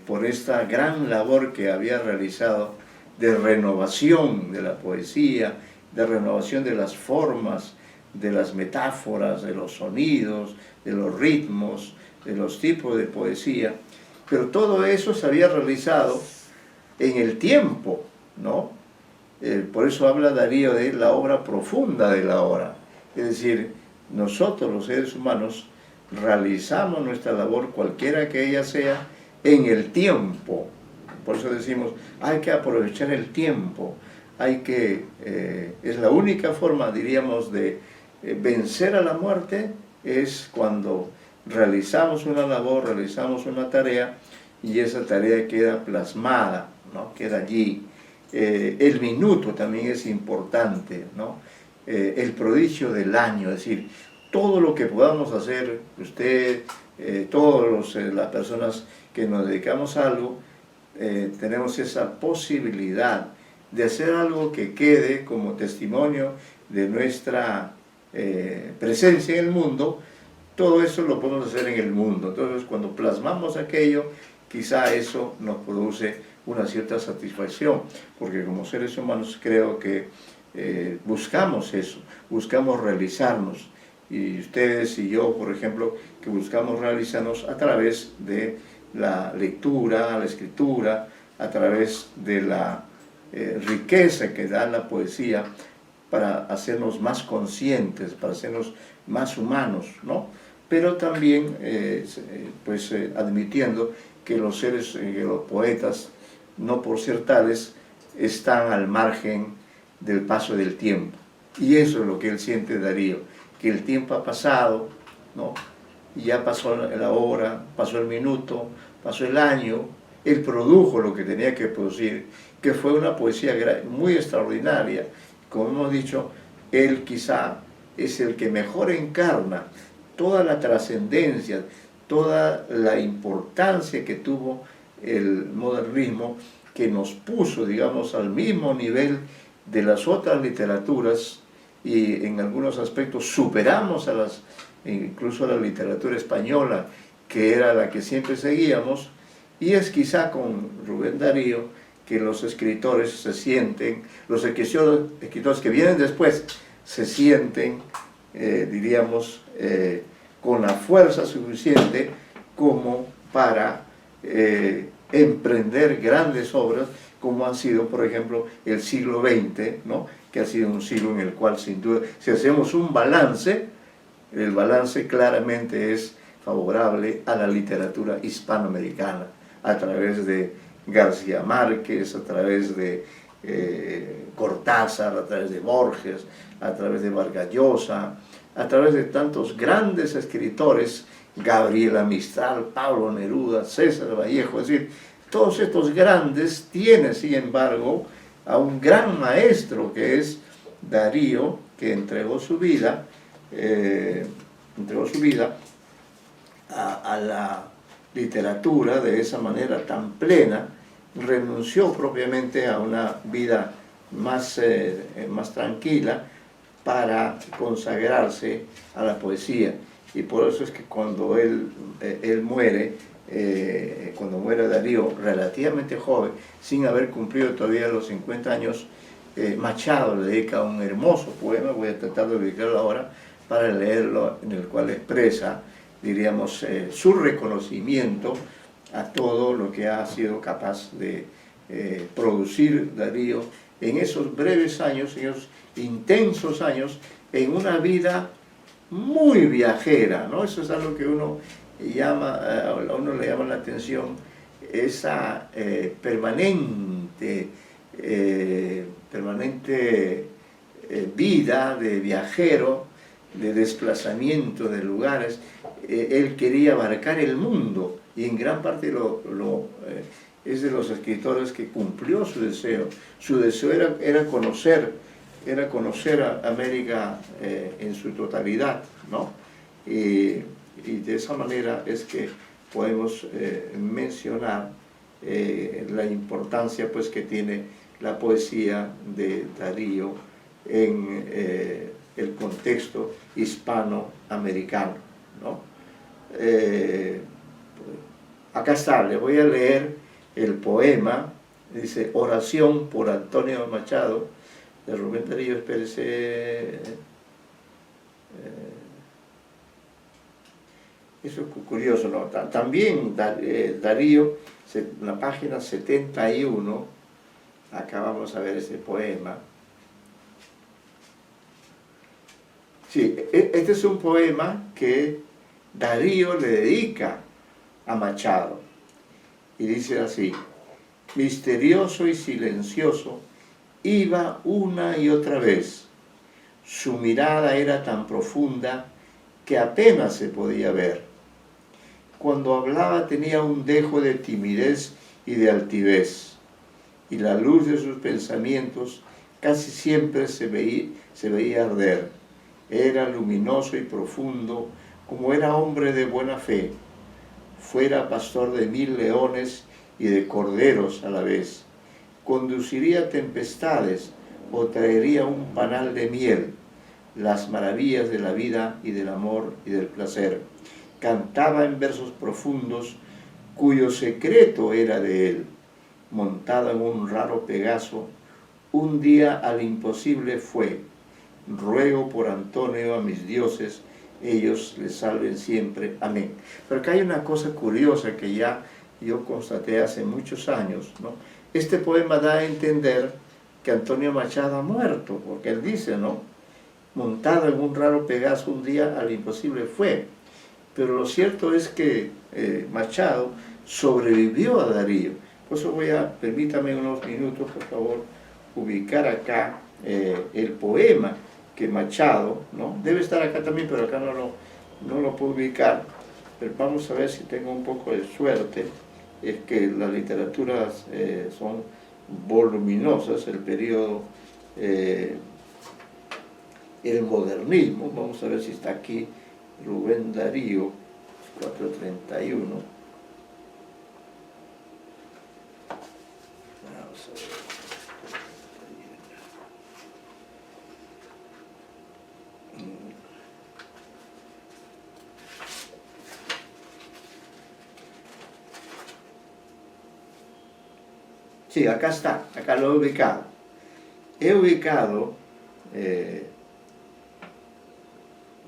por esta gran labor que había realizado de renovación de la poesía, de renovación de las formas, de las metáforas, de los sonidos, de los ritmos, de los tipos de poesía, pero todo eso se había realizado en el tiempo, ¿no? Por eso habla Darío de la obra profunda de la hora, es decir, nosotros los seres humanos realizamos nuestra labor, cualquiera que ella sea, en el tiempo. Por eso decimos, hay que aprovechar el tiempo, es la única forma, diríamos, de vencer a la muerte, es cuando realizamos una labor, realizamos una tarea, y esa tarea queda plasmada, ¿no? Queda allí. El minuto también es importante, ¿no? El prodigio del año, es decir, todo lo que podamos hacer, usted, todas las personas que nos dedicamos a algo, tenemos esa posibilidad de hacer algo que quede como testimonio de nuestra presencia en el mundo. Todo eso lo podemos hacer en el mundo. Entonces, cuando plasmamos aquello, quizá eso nos produce una cierta satisfacción, porque como seres humanos creo que buscamos eso, buscamos realizarnos. Y ustedes y yo, por ejemplo, que buscamos realizarnos a través de la lectura, la escritura, a través de la riqueza que da la poesía para hacernos más conscientes, para hacernos más humanos, ¿no? Pero también admitiendo que los poetas, no por ser tales, están al margen del paso del tiempo. Y eso es lo que él siente, Darío, que el tiempo ha pasado, ¿no? Y ya pasó la hora, pasó el minuto, pasó el año, él produjo lo que tenía que producir, que fue una poesía muy extraordinaria. Como hemos dicho, él quizá es el que mejor encarna toda la trascendencia, toda la importancia que tuvo el modernismo, que nos puso, digamos, al mismo nivel de las otras literaturas, y en algunos aspectos superamos incluso a la literatura española, que era la que siempre seguíamos. Y es quizá con Rubén Darío que los escritores se sienten, los escritores que vienen después, se sienten, diríamos, con la fuerza suficiente como para emprender grandes obras, como han sido, por ejemplo, el siglo XX, ¿no? Que ha sido un siglo en el cual, sin duda, si hacemos un balance, el balance claramente es favorable a la literatura hispanoamericana, a través de García Márquez, a través de Cortázar, a través de Borges, a través de Vargas Llosa, a través de tantos grandes escritores, Gabriela Mistral, Pablo Neruda, César Vallejo, es decir, todos estos grandes tienen, sin embargo, a un gran maestro que es Darío, que entregó su vida a la literatura de esa manera tan plena, renunció propiamente a una vida más tranquila para consagrarse a la poesía. Y por eso es que cuando él muere, cuando muere Darío, relativamente joven, sin haber cumplido todavía los 50 años, Machado le dedica un hermoso poema, voy a tratar de ubicarlo ahora para leerlo, en el cual expresa, diríamos, su reconocimiento a todo lo que ha sido capaz de producir Darío en esos breves años, en esos intensos años, en una vida muy viajera, ¿no? Eso es algo que uno le llama la atención, esa permanente vida de viajero, de desplazamiento de lugares. Él quería abarcar el mundo y en gran parte es de los escritores que cumplió su deseo. Su deseo era conocer a América en su totalidad, ¿no? Y de esa manera es que podemos mencionar la importancia pues, que tiene la poesía de Darío en el contexto hispanoamericano, ¿no? Acá está, le voy a leer el poema, dice Oración por Antonio Machado, de Rubén Darío. Espérese. Eso es curioso, ¿no? También Darío, en la página 71, acá vamos a ver ese poema. Sí, este es un poema que Darío le dedica a Machado. Y dice así: misterioso y silencioso, iba una y otra vez. Su mirada era tan profunda que apenas se podía ver. Cuando hablaba tenía un dejo de timidez y de altivez, y la luz de sus pensamientos casi siempre se veía arder. Era luminoso y profundo, como era hombre de buena fe. Fuera pastor de 1000 leones y de corderos a la vez. Conduciría tempestades o traería un panal de miel, las maravillas de la vida y del amor y del placer. Cantaba en versos profundos, cuyo secreto era de él. Montado en un raro Pegaso, un día al imposible fue. Ruego por Antonio a mis dioses, ellos le salven siempre. Amén. Pero acá hay una cosa curiosa que ya yo constaté hace muchos años, ¿no? Este poema da a entender que Antonio Machado ha muerto, porque él dice, ¿no? Montado en un raro Pegaso, un día al imposible fue. Pero lo cierto es que Machado sobrevivió a Darío. Por eso permítame unos minutos, por favor, ubicar acá el poema que Machado, ¿no? Debe estar acá también, pero acá no lo puedo ubicar. Pero vamos a ver si tengo un poco de suerte. Es que las literaturas son voluminosas, el periodo, el modernismo. Vamos a ver si está aquí Rubén Darío, 431. Vamos a ver. Sí, acá está, acá lo he ubicado. He ubicado,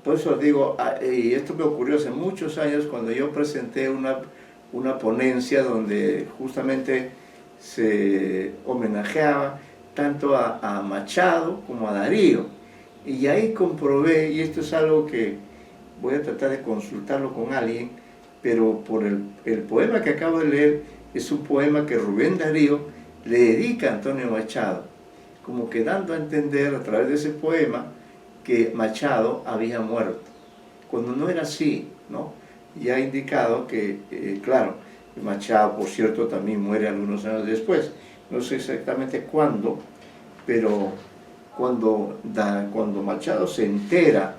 por eso os digo, y esto me ocurrió hace muchos años cuando yo presenté una ponencia donde justamente se homenajeaba tanto a Machado como a Darío. Y ahí comprobé, y esto es algo que voy a tratar de consultarlo con alguien, pero por el poema que acabo de leer, es un poema que Rubén Darío le dedica a Antonio Machado, como que dando a entender a través de ese poema que Machado había muerto, cuando no era así, ¿no? Y ha indicado que, claro, Machado, por cierto, también muere algunos años después, no sé exactamente cuándo, pero cuando Machado se entera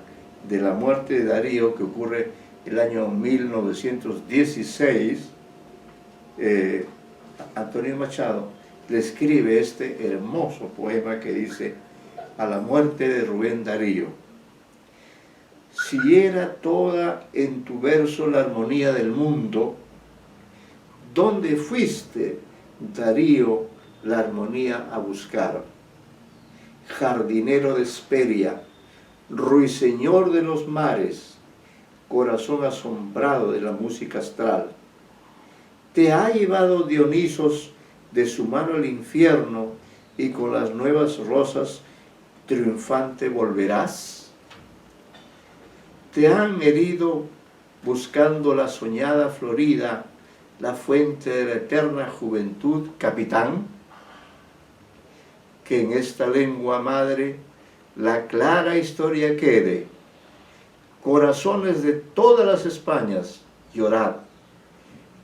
de la muerte de Darío, que ocurre el año 1916, Antonio Machado le escribe este hermoso poema que dice: a la muerte de Rubén Darío. Si era toda en tu verso la armonía del mundo, ¿dónde fuiste, Darío, la armonía a buscar? Jardinero de Hesperia, ruiseñor de los mares, corazón asombrado de la música astral. Te ha llevado Dionisos de su mano al infierno y con las nuevas rosas triunfante volverás. Te han herido buscando la soñada Florida, la fuente de la eterna juventud, capitán. Que en esta lengua madre la clara historia quede. Corazones de todas las Españas, llorad.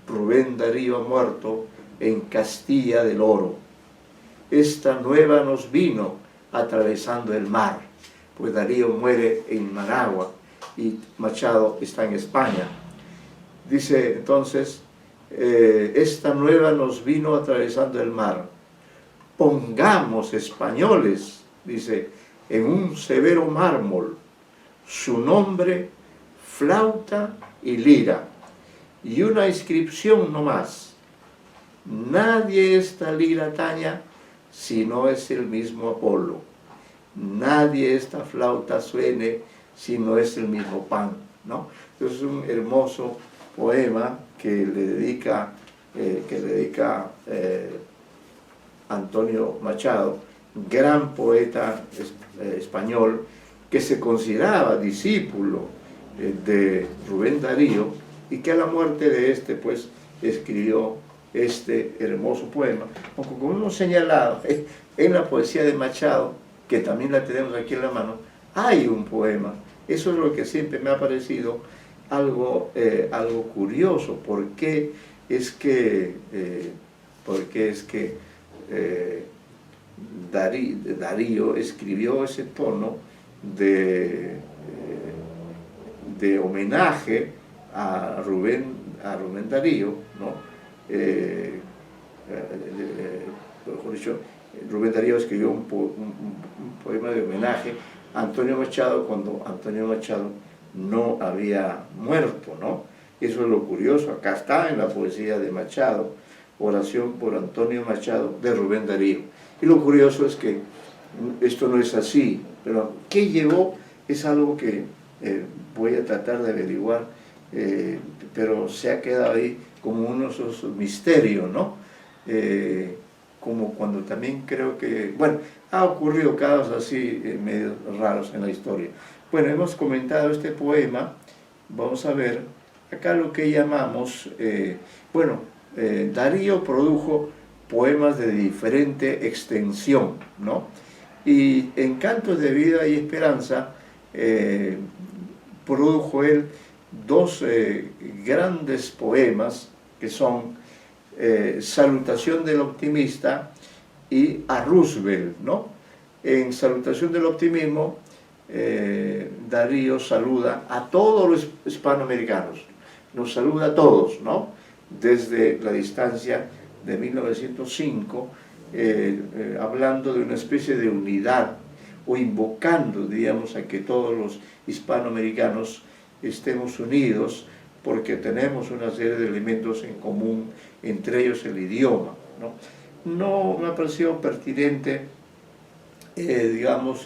Rubén Darío ha muerto en Castilla del Oro. Esta nueva nos vino atravesando el mar, pues Darío muere en Managua y Machado está en España. Dice entonces, esta nueva nos vino atravesando el mar. Pongamos españoles, dice, en un severo mármol, su nombre, flauta y lira, y una inscripción no más. Nadie esta lira taña si no es el mismo Apolo. Nadie esta flauta suene si no es el mismo Pan, ¿no? Entonces es un hermoso poema que le dedica Antonio Machado, gran poeta español que se consideraba discípulo de Rubén Darío y que a la muerte de este pues escribió este hermoso poema. Aunque como hemos señalado, en la poesía de Machado, que también la tenemos aquí en la mano, hay un poema. Eso es lo que siempre me ha parecido algo curioso. ¿Por qué es que Darío escribió ese tono de homenaje a Rubén Darío, ¿no? Mejor dicho, Rubén Darío escribió un poema de homenaje a Antonio Machado cuando Antonio Machado no había muerto, ¿no? Eso es lo curioso. Acá está en la poesía de Machado, oración por Antonio Machado de Rubén Darío. Y lo curioso es que esto no es así, pero ¿qué llevó? Es algo que voy a tratar de averiguar, pero se ha quedado ahí como uno de esos misterios, ¿no? Como cuando también creo que, bueno, ha ocurrido casos así medio raros en la historia. Bueno, hemos comentado este poema, vamos a ver acá lo que llamamos, Darío produjo poemas de diferente extensión, ¿no? Y en Cantos de Vida y Esperanza produjo él dos grandes poemas que son Salutación del Optimista y A Roosevelt, ¿no? En Salutación del Optimismo, Darío saluda a todos los hispanoamericanos, nos saluda a todos, ¿no? Desde la distancia de 1905, hablando de una especie de unidad o invocando, digamos, a que todos los hispanoamericanos estemos unidos porque tenemos una serie de elementos en común, entre ellos el idioma, ¿no? No me ha parecido pertinente, digamos,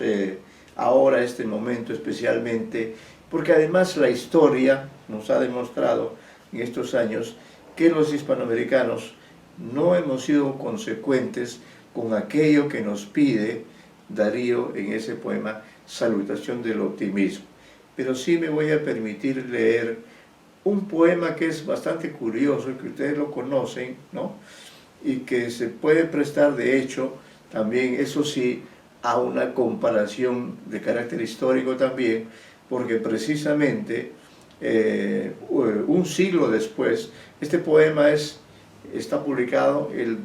ahora, este momento especialmente, porque además la historia nos ha demostrado en estos años que los hispanoamericanos no hemos sido consecuentes con aquello que nos pide Darío en ese poema Salutación del Optimismo. Pero sí me voy a permitir leer un poema que es bastante curioso, que ustedes lo conocen, ¿no? Y que se puede prestar, de hecho, también, eso sí, a una comparación de carácter histórico también, porque precisamente un siglo después, este poema está publicado el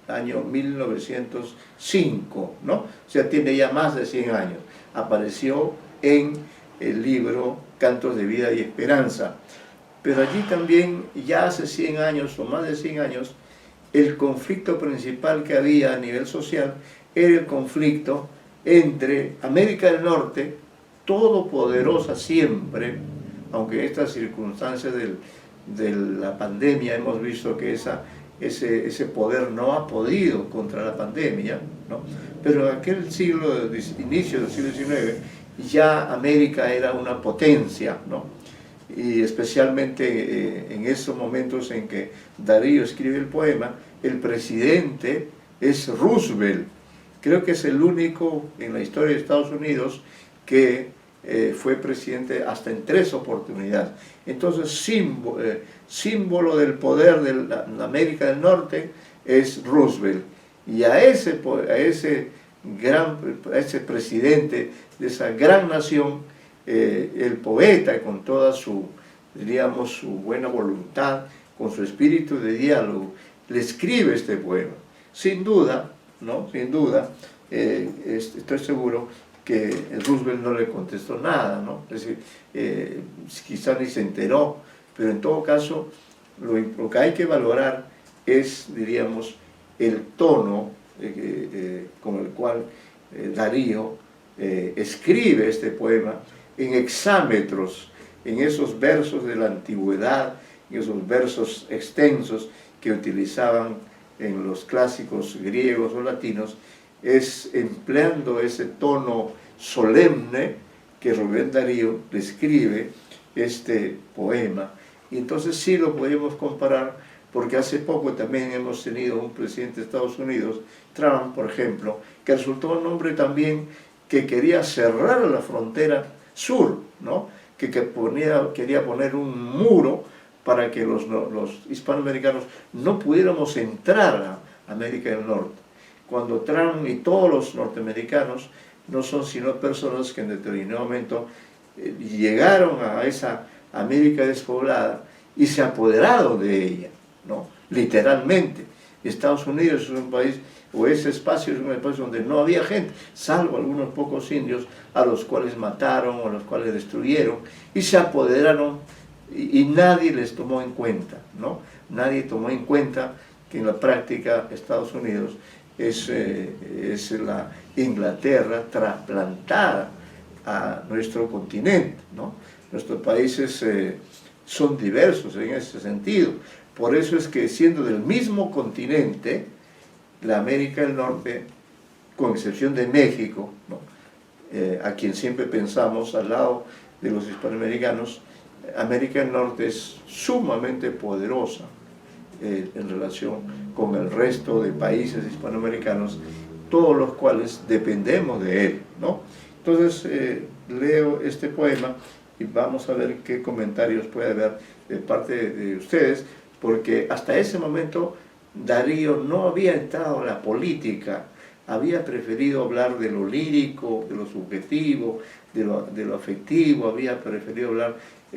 año 1905, ¿no? O sea, tiene ya más de 100 años. Apareció en el libro Cantos de Vida y Esperanza. Pero allí también, ya hace 100 años o más de 100 años, el conflicto principal que había a nivel social era el conflicto entre América del Norte, todopoderosa siempre, aunque en estas circunstancias de la pandemia hemos visto que ese poder no ha podido contra la pandemia, ¿no? Pero en aquel inicio del siglo XIX, ya América era una potencia, ¿no? Y especialmente en esos momentos en que Darío escribe el poema, el presidente es Roosevelt. Creo que es el único en la historia de Estados Unidos que fue presidente hasta en 3 oportunidades. Entonces, símbolo del poder de la América del Norte es Roosevelt. Y a ese presidente de esa gran nación, el poeta, con toda su, diríamos, su buena voluntad, con su espíritu de diálogo, le escribe este poema. Sin duda, ¿no? Sin duda, estoy seguro que Roosevelt no le contestó nada, ¿no? Es decir, quizás ni se enteró, pero en todo caso, lo que hay que valorar es, diríamos, el tono con el cual Darío escribe este poema en hexámetros, en esos versos de la antigüedad, en esos versos extensos que utilizaban en los clásicos griegos o latinos, es empleando ese tono solemne que Rubén Darío describe este poema. Y entonces sí lo podemos comparar, porque hace poco también hemos tenido un presidente de Estados Unidos, Trump, por ejemplo, que resultó un hombre también que quería cerrar la frontera sur, ¿no? que quería poner un muro para que los hispanoamericanos no pudiéramos entrar a América del Norte. Cuando Trump y todos los norteamericanos no son sino personas que en determinado momento llegaron a esa América despoblada y se apoderaron de ella, ¿no? Literalmente. Estados Unidos es un país, o ese espacio es un espacio donde no había gente, salvo algunos pocos indios a los cuales mataron o a los cuales destruyeron, y se apoderaron y nadie les tomó en cuenta, ¿no? Nadie tomó en cuenta que en la práctica Estados Unidos es la Inglaterra trasplantada a nuestro continente, ¿no? Nuestros países son diversos en ese sentido. Por eso es que, siendo del mismo continente, la América del Norte, con excepción de México, ¿no? A quien siempre pensamos al lado de los hispanoamericanos, América del Norte es sumamente poderosa en relación con el resto de países hispanoamericanos, todos los cuales dependemos de él, ¿no? Entonces leo este poema y vamos a ver qué comentarios puede haber de parte de ustedes, porque hasta ese momento Darío no había entrado a la política, había preferido hablar de lo lírico, de lo subjetivo, de lo afectivo, había preferido hablar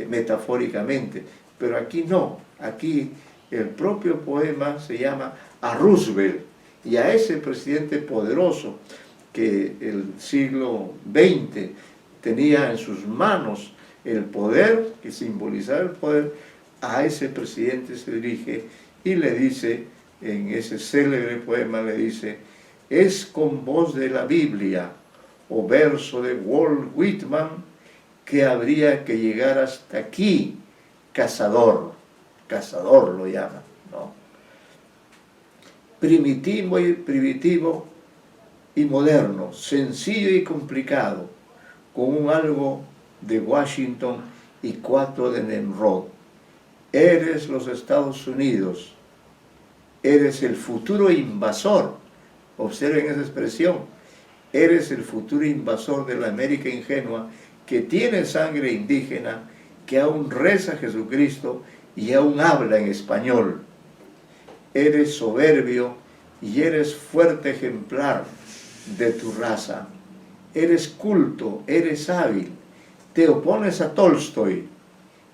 metafóricamente, pero aquí no, aquí el propio poema se llama a Roosevelt y a ese presidente poderoso que el siglo XX tenía en sus manos el poder, que simbolizaba el poder. A ese presidente se dirige y le dice, en ese célebre poema le dice: es con voz de la Biblia o verso de Walt Whitman que habría que llegar hasta aquí, cazador lo llama, ¿no? Primitivo y moderno, sencillo y complicado, con un algo de Washington y 4 de Nimrod. Eres los Estados Unidos, eres el futuro invasor, observen esa expresión, eres el futuro invasor de la América ingenua que tiene sangre indígena, que aún reza a Jesucristo y aún habla en español. Eres soberbio y eres fuerte ejemplar, de tu raza. Eres culto, eres hábil, te opones a Tolstoy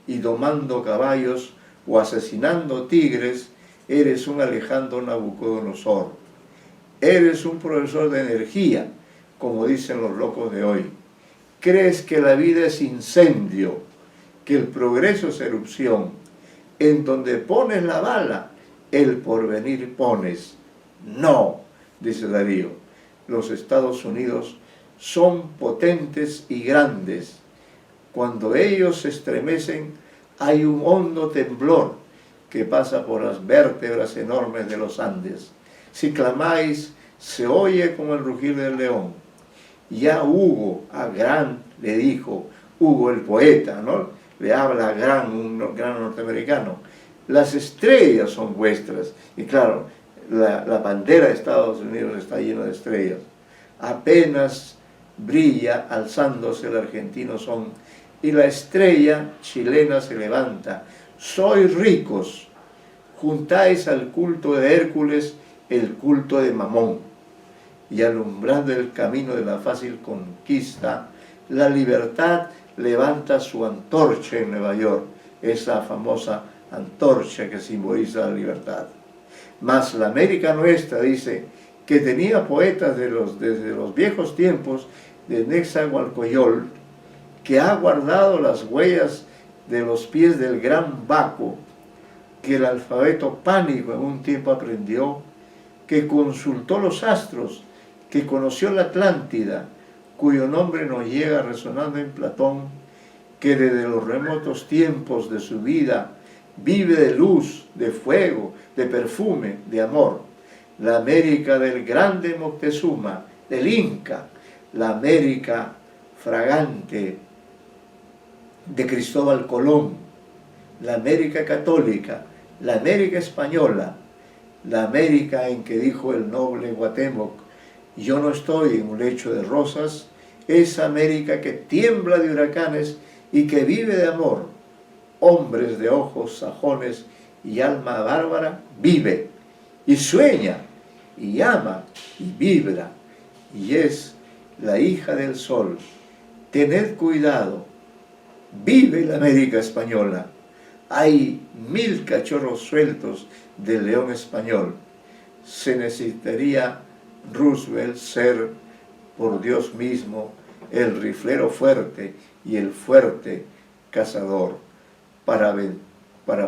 y domando caballos o asesinando tigres, eres un Alejandro Nabucodonosor. Eres un profesor de energía, como dicen los locos de hoy. Crees que la vida es incendio, que el progreso es erupción. En donde pones la bala, el porvenir pones. No, dice Darío, los Estados Unidos son potentes y grandes. Cuando ellos se estremecen, hay un hondo temblor que pasa por las vértebras enormes de los Andes. Si clamáis, se oye como el rugir del león. Ya Hugo a Grant le dijo, Hugo el poeta, ¿no? Le habla a Grant, un gran norteamericano, las estrellas son vuestras. Y claro, la bandera de Estados Unidos está llena de estrellas. Apenas brilla alzándose el argentino son, y la estrella chilena se levanta. Sois ricos, juntáis al culto de Hércules el culto de Mamón, y alumbrando el camino de la fácil conquista, la libertad levanta su antorcha en Nueva York, esa famosa antorcha que simboliza la libertad. Mas la América nuestra, dice, que tenía poetas desde los viejos tiempos de Nezahualcóyotl, que ha guardado las huellas de los pies del gran Baco, que el alfabeto pánico en un tiempo aprendió, que consultó los astros, que conoció la Atlántida, cuyo nombre nos llega resonando en Platón, que desde los remotos tiempos de su vida vive de luz, de fuego, de perfume, de amor. La América del grande Moctezuma, del Inca, la América fragante de Cristóbal Colón, la América católica, la América española, la América en que dijo el noble Cuauhtémoc, yo no estoy en un lecho de rosas, esa América que tiembla de huracanes y que vive de amor. Hombres de ojos sajones y alma bárbara, vive y sueña y ama y vibra y es la hija del sol. Tened cuidado, vive la América española. Hay 1000 cachorros sueltos del león español. Se necesitaría Roosevelt ser, por Dios mismo, el riflero fuerte y el fuerte cazador, para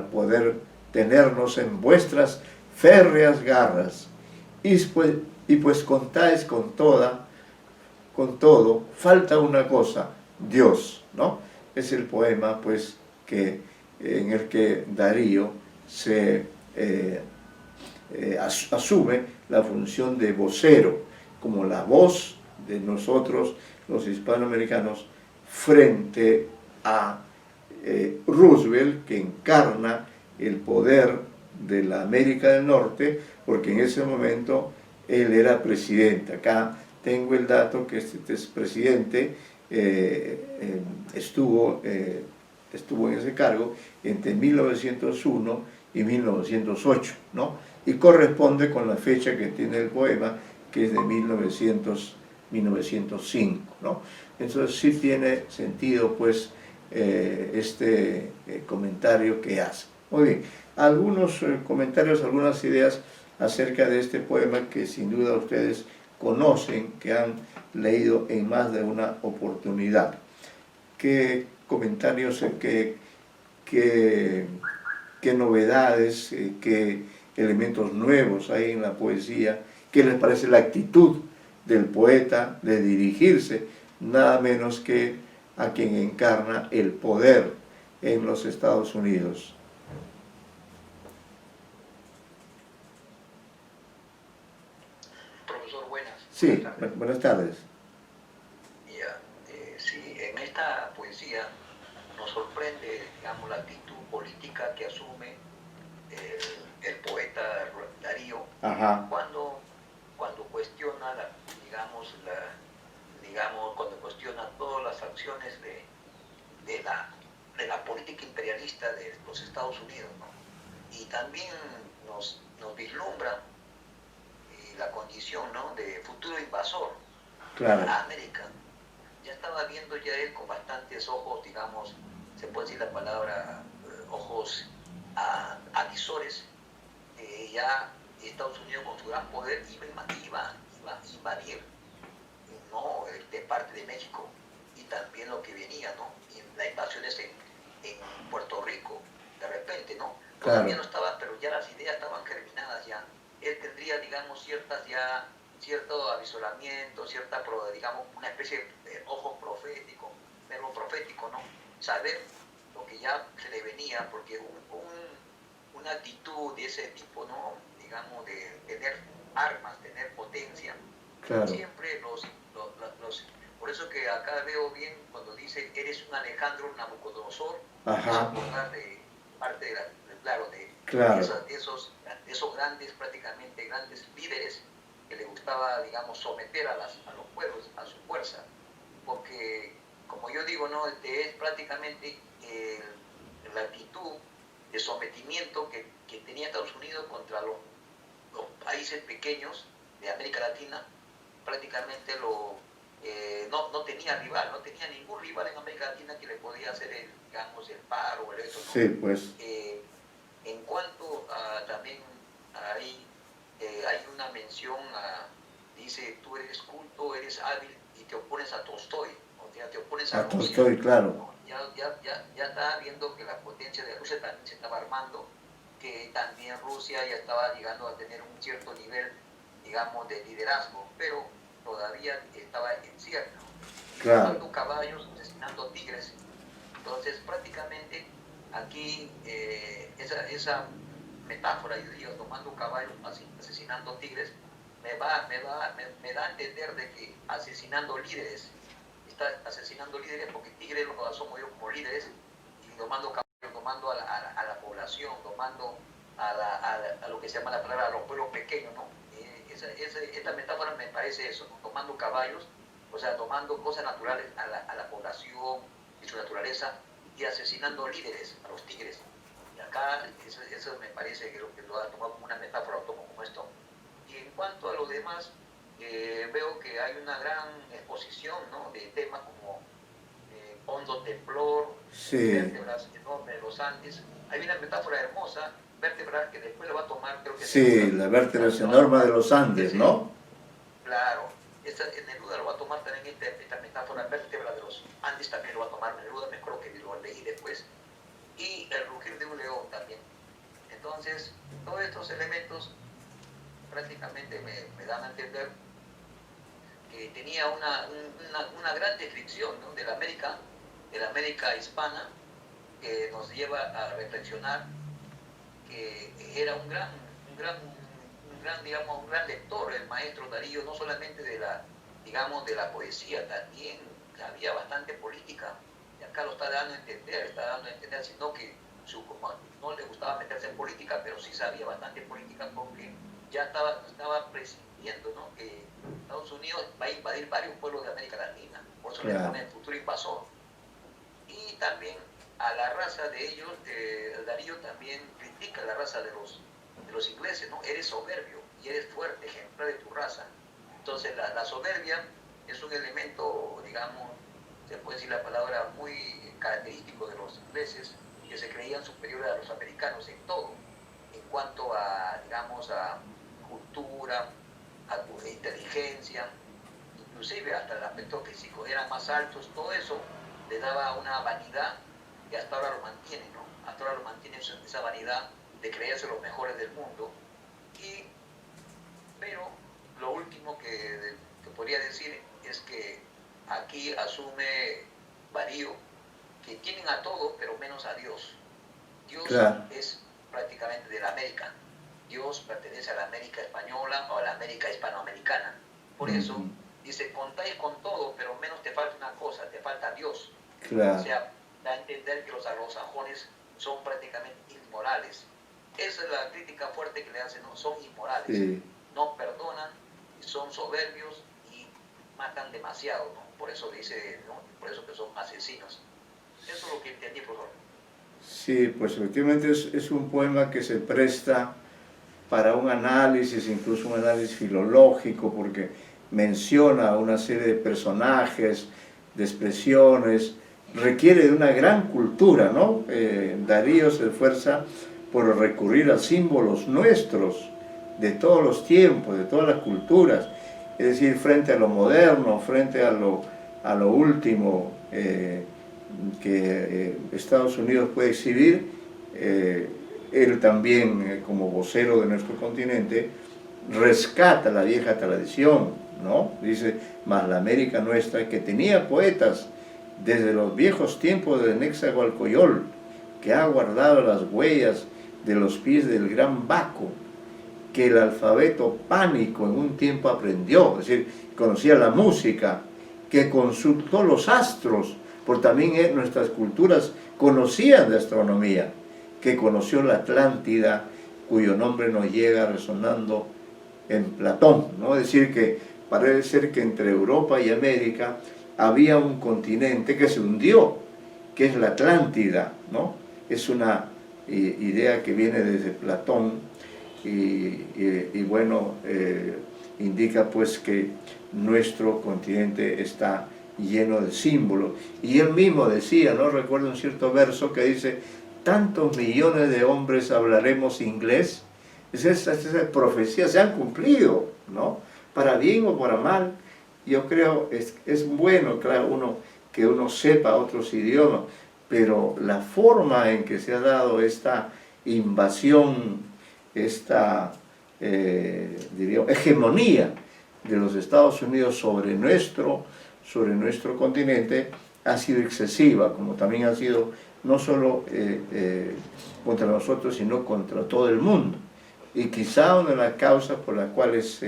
poder tenernos en vuestras férreas garras. Y pues contáis con todo, falta una cosa, Dios, ¿no? Es el poema, pues, en el que Darío se asume la función de vocero, como la voz de nosotros, los hispanoamericanos, frente a Roosevelt, que encarna el poder de la América del Norte, porque en ese momento él era presidente. Acá tengo el dato que este presidente estuvo en ese cargo entre 1901 y 1908, ¿no? Y corresponde con la fecha que tiene el poema, que es de 1905, ¿no? Entonces sí tiene sentido, pues, este comentario que hace. Muy bien, algunos comentarios, algunas ideas acerca de este poema que sin duda ustedes conocen, que han leído en más de una oportunidad. ¿Qué comentarios, qué novedades, qué elementos nuevos hay en la poesía? ¿Qué les parece la actitud del poeta de dirigirse nada menos que a quien encarna el poder en los Estados Unidos? Profesor, buenas. Sí, buenas tardes. Sí, en esta poesía nos sorprende, digamos, la actitud política que asume el poeta Darío. Ajá. Cuando cuestiona, cuando cuestiona todas las acciones de la política imperialista de los Estados Unidos, ¿no? Y también nos vislumbra y la condición, ¿no?, de futuro invasor Claro. a América. Ya estaba viendo ya él con bastantes ojos, digamos, se puede decir la palabra, ojos avisores, ya Estados Unidos con su gran poder iba a invadir, ¿no?, de parte de México, y también lo que venía, ¿no?, y las invasiones en Puerto Rico, de repente, ¿no? Todavía no estaba, pero ya las ideas estaban germinadas ya. Él tendría, digamos, cierto avisoramiento, digamos, una especie de ojo profético, verbo profético, ¿no? Saber lo que ya se le venía, porque una actitud de ese tipo, ¿no?, digamos, de tener armas, tener potencia, Claro. siempre por eso que acá veo bien cuando dice, eres un Alejandro Nabucodonosor, acordar de parte de esos grandes, prácticamente grandes líderes que le gustaba, digamos, someter a los pueblos a su fuerza, porque, como yo digo, ¿no?, es prácticamente la actitud de sometimiento que tenía Estados Unidos contra los países pequeños de América Latina. Prácticamente no tenía rival, no tenía ningún rival en América Latina que le podía hacer digamos, el paro o el eso, ¿no? Sí, pues. En cuanto a también ahí hay una mención dice, tú eres culto, eres hábil y te opones a Tolstoy, o sea, te opones a Rusia. Tolstoy, claro. Ya estaba viendo que la potencia de Rusia también se estaba armando, que también Rusia ya estaba llegando a tener un cierto nivel, digamos, de liderazgo, pero todavía estaba en cierto. Claro. Tomando caballos, asesinando tigres. Entonces, prácticamente, aquí, esa metáfora, yo digo, tomando caballos, asesinando tigres, me da a entender de que asesinando líderes, está asesinando líderes porque tigres los asumo yo como líderes, y tomando caballos, tomando a la población, tomando a lo que se llama la palabra, a los pueblos pequeños, ¿no? Esta metáfora me parece eso, ¿no? Tomando caballos, o sea, tomando cosas naturales a la población y su naturaleza, y asesinando líderes, a los tigres. Y acá eso me parece que lo ha tomado como una metáfora, lo tomo como esto. Y en cuanto a lo demás, veo que hay una gran exposición, ¿no?, de temas como hondo temblor, vértebras enormes de los Andes. Hay una metáfora hermosa, vértebras que después lo va a tomar, creo que sí, la vértebra enorme de los Andes, ¿no? Claro, Neruda lo va a tomar también esta metáfora, vértebra de los Andes también lo va a tomar Neruda, me acuerdo que lo leí después, y el rugir de un león también. Entonces, todos estos elementos prácticamente me dan a entender que tenía una gran descripción, ¿no?, de la América hispana, que nos lleva a reflexionar que era un gran lector, el maestro Darío, no solamente de la poesía, también había bastante política, y acá lo está dando a entender, sino que no le gustaba meterse en política, pero sí sabía bastante política, porque ya estaba presintiendo, ¿no?, que Estados Unidos va a invadir varios pueblos de América Latina, por eso le pone el futuro invasor. Y también a la raza de ellos, Darío también critica la raza de los ingleses, ¿no? Eres soberbio y eres fuerte, ejemplar de tu raza. Entonces la soberbia es un elemento, digamos, se puede decir la palabra, muy característico de los ingleses, que se creían superiores a los americanos en todo, en cuanto a, digamos, a cultura, a inteligencia, inclusive hasta el aspecto físico, eran más altos, todo eso le daba una vanidad que hasta ahora lo mantiene, ¿no? Hasta ahora lo mantiene esa vanidad de creerse los mejores del mundo. Pero lo último que podría decir es que aquí asume Darío que tienen a todo, pero menos a Dios. Dios es prácticamente de la América. Dios pertenece a la América española o a la América hispanoamericana. Por eso dice, contáis con todo, pero menos te falta una cosa, te falta Dios. O sea, da a entender que los anglosajones son prácticamente inmorales. Esa es la crítica fuerte que le hacen, ¿no? Son inmorales, no perdonan, son soberbios y matan demasiado, ¿no? Por eso dice, ¿no?, por eso que son asesinos. Eso es lo que entendí, profesor. Sí, pues efectivamente es un poema que se presta para un análisis, incluso un análisis filológico, porque menciona una serie de personajes, de expresiones, requiere de una gran cultura, ¿no? Darío se esfuerza por recurrir a símbolos nuestros, de todos los tiempos, de todas las culturas, es decir, frente a lo moderno, frente a lo último que Estados Unidos puede exhibir, él también, como vocero de nuestro continente, rescata la vieja tradición, ¿no? Dice, más la América nuestra, que tenía poetas desde los viejos tiempos de Nezahualcóyotl, que ha guardado las huellas de los pies del gran Baco, que el alfabeto pánico en un tiempo aprendió, es decir, conocía la música, que consultó los astros, porque también nuestras culturas conocían de astronomía, que conoció la Atlántida, cuyo nombre nos llega resonando en Platón, ¿no? Es decir, que parece ser que entre Europa y América había un continente que se hundió, que es la Atlántida, ¿no? Es una idea que viene desde Platón y bueno, indica pues que nuestro continente está lleno de símbolos. Y él mismo decía, ¿no? Recuerdo un cierto verso que dice, tantos millones de hombres hablaremos inglés. Esas profecías se han cumplido, ¿no? Para bien o para mal. Yo creo es bueno, claro, que uno sepa otros idiomas, pero la forma en que se ha dado esta invasión, esta diría, hegemonía de los Estados Unidos sobre nuestro continente ha sido excesiva, como también ha sido no solo contra nosotros, sino contra todo el mundo. Y quizá una de las causas por las cuales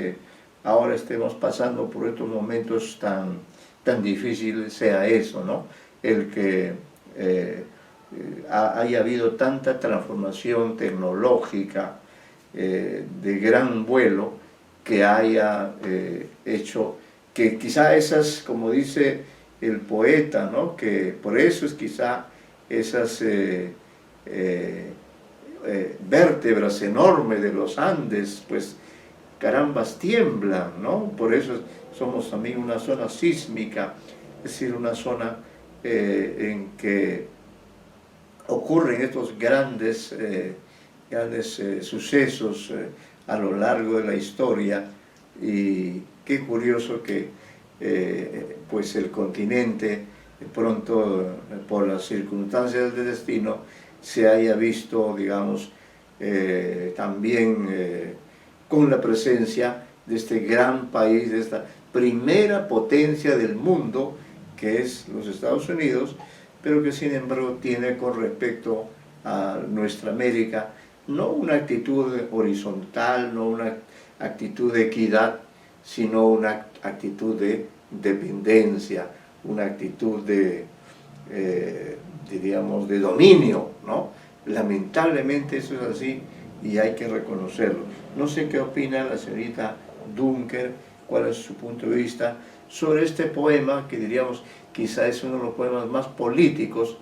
ahora estemos pasando por estos momentos tan difíciles sea eso, ¿no? El que haya habido tanta transformación tecnológica de gran vuelo que haya hecho que quizá esas, como dice el poeta, ¿no? Que por eso es quizá esas vértebras enormes de los Andes, pues carambas tiemblan, ¿no? Por eso somos también una zona sísmica, es decir, una zona en que ocurren estos grandes sucesos a lo largo de la historia. Y qué curioso que pues el continente pronto, por las circunstancias del destino, se haya visto, digamos, también con la presencia de este gran país, de esta primera potencia del mundo, que es los Estados Unidos, pero que sin embargo tiene con respecto a nuestra América no una actitud horizontal, no una actitud de equidad, sino una actitud de dependencia, una actitud de, diríamos, de dominio, ¿no? Lamentablemente eso es así y hay que reconocerlo. No sé qué opina la señorita Dunker, cuál es su punto de vista sobre este poema, que diríamos quizá es uno de los poemas más políticos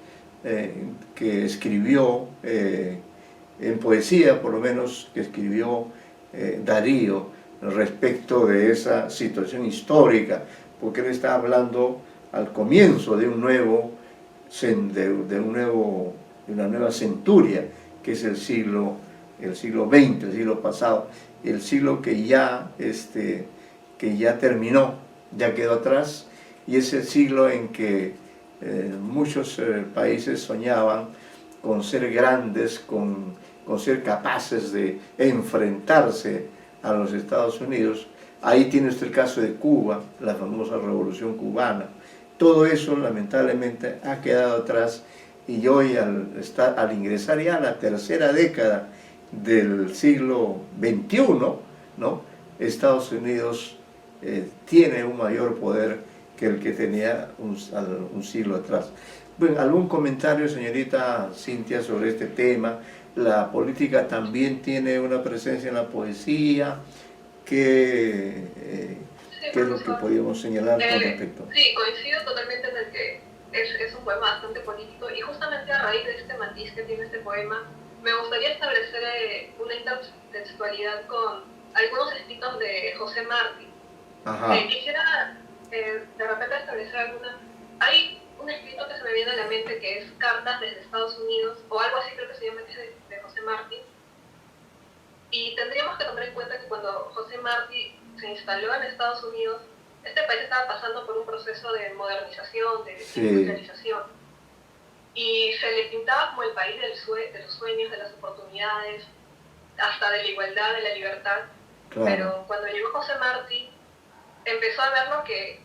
que escribió, en poesía por lo menos, que escribió Darío respecto de esa situación histórica, porque él está hablando al comienzo de una nueva centuria, que es el siglo XX, el siglo pasado, el siglo que ya terminó, ya quedó atrás, y es el siglo en que muchos países soñaban con ser grandes, con ser capaces de enfrentarse a los Estados Unidos. Ahí tiene usted el caso de Cuba, la famosa Revolución Cubana. Todo eso lamentablemente ha quedado atrás, y hoy al ingresar ya a la tercera década del siglo XXI, ¿no? Estados Unidos tiene un mayor poder que el que tenía un siglo atrás. Bueno, ¿algún comentario, señorita Cintia, sobre este tema? La política también tiene una presencia en la poesía. ¿Qué es lo que podríamos señalar con respecto? Sí, coincido totalmente en el que es un poema bastante político, y justamente a raíz de este matiz que tiene este poema, me gustaría establecer una intertextualidad con algunos escritos de José Martí. Ajá. Quisiera de repente establecer alguna... Hay un escrito que se me viene a la mente que es Cartas desde Estados Unidos, o algo así creo que se llama, que es de José Martí. Y tendríamos que tomar en cuenta que cuando José Martí se instaló en Estados Unidos, este país estaba pasando por un proceso de modernización, de industrialización. Y se le pintaba como el país de los sueños, de las oportunidades, hasta de la igualdad, de la libertad. Claro. Pero cuando llegó José Martí, empezó a ver lo que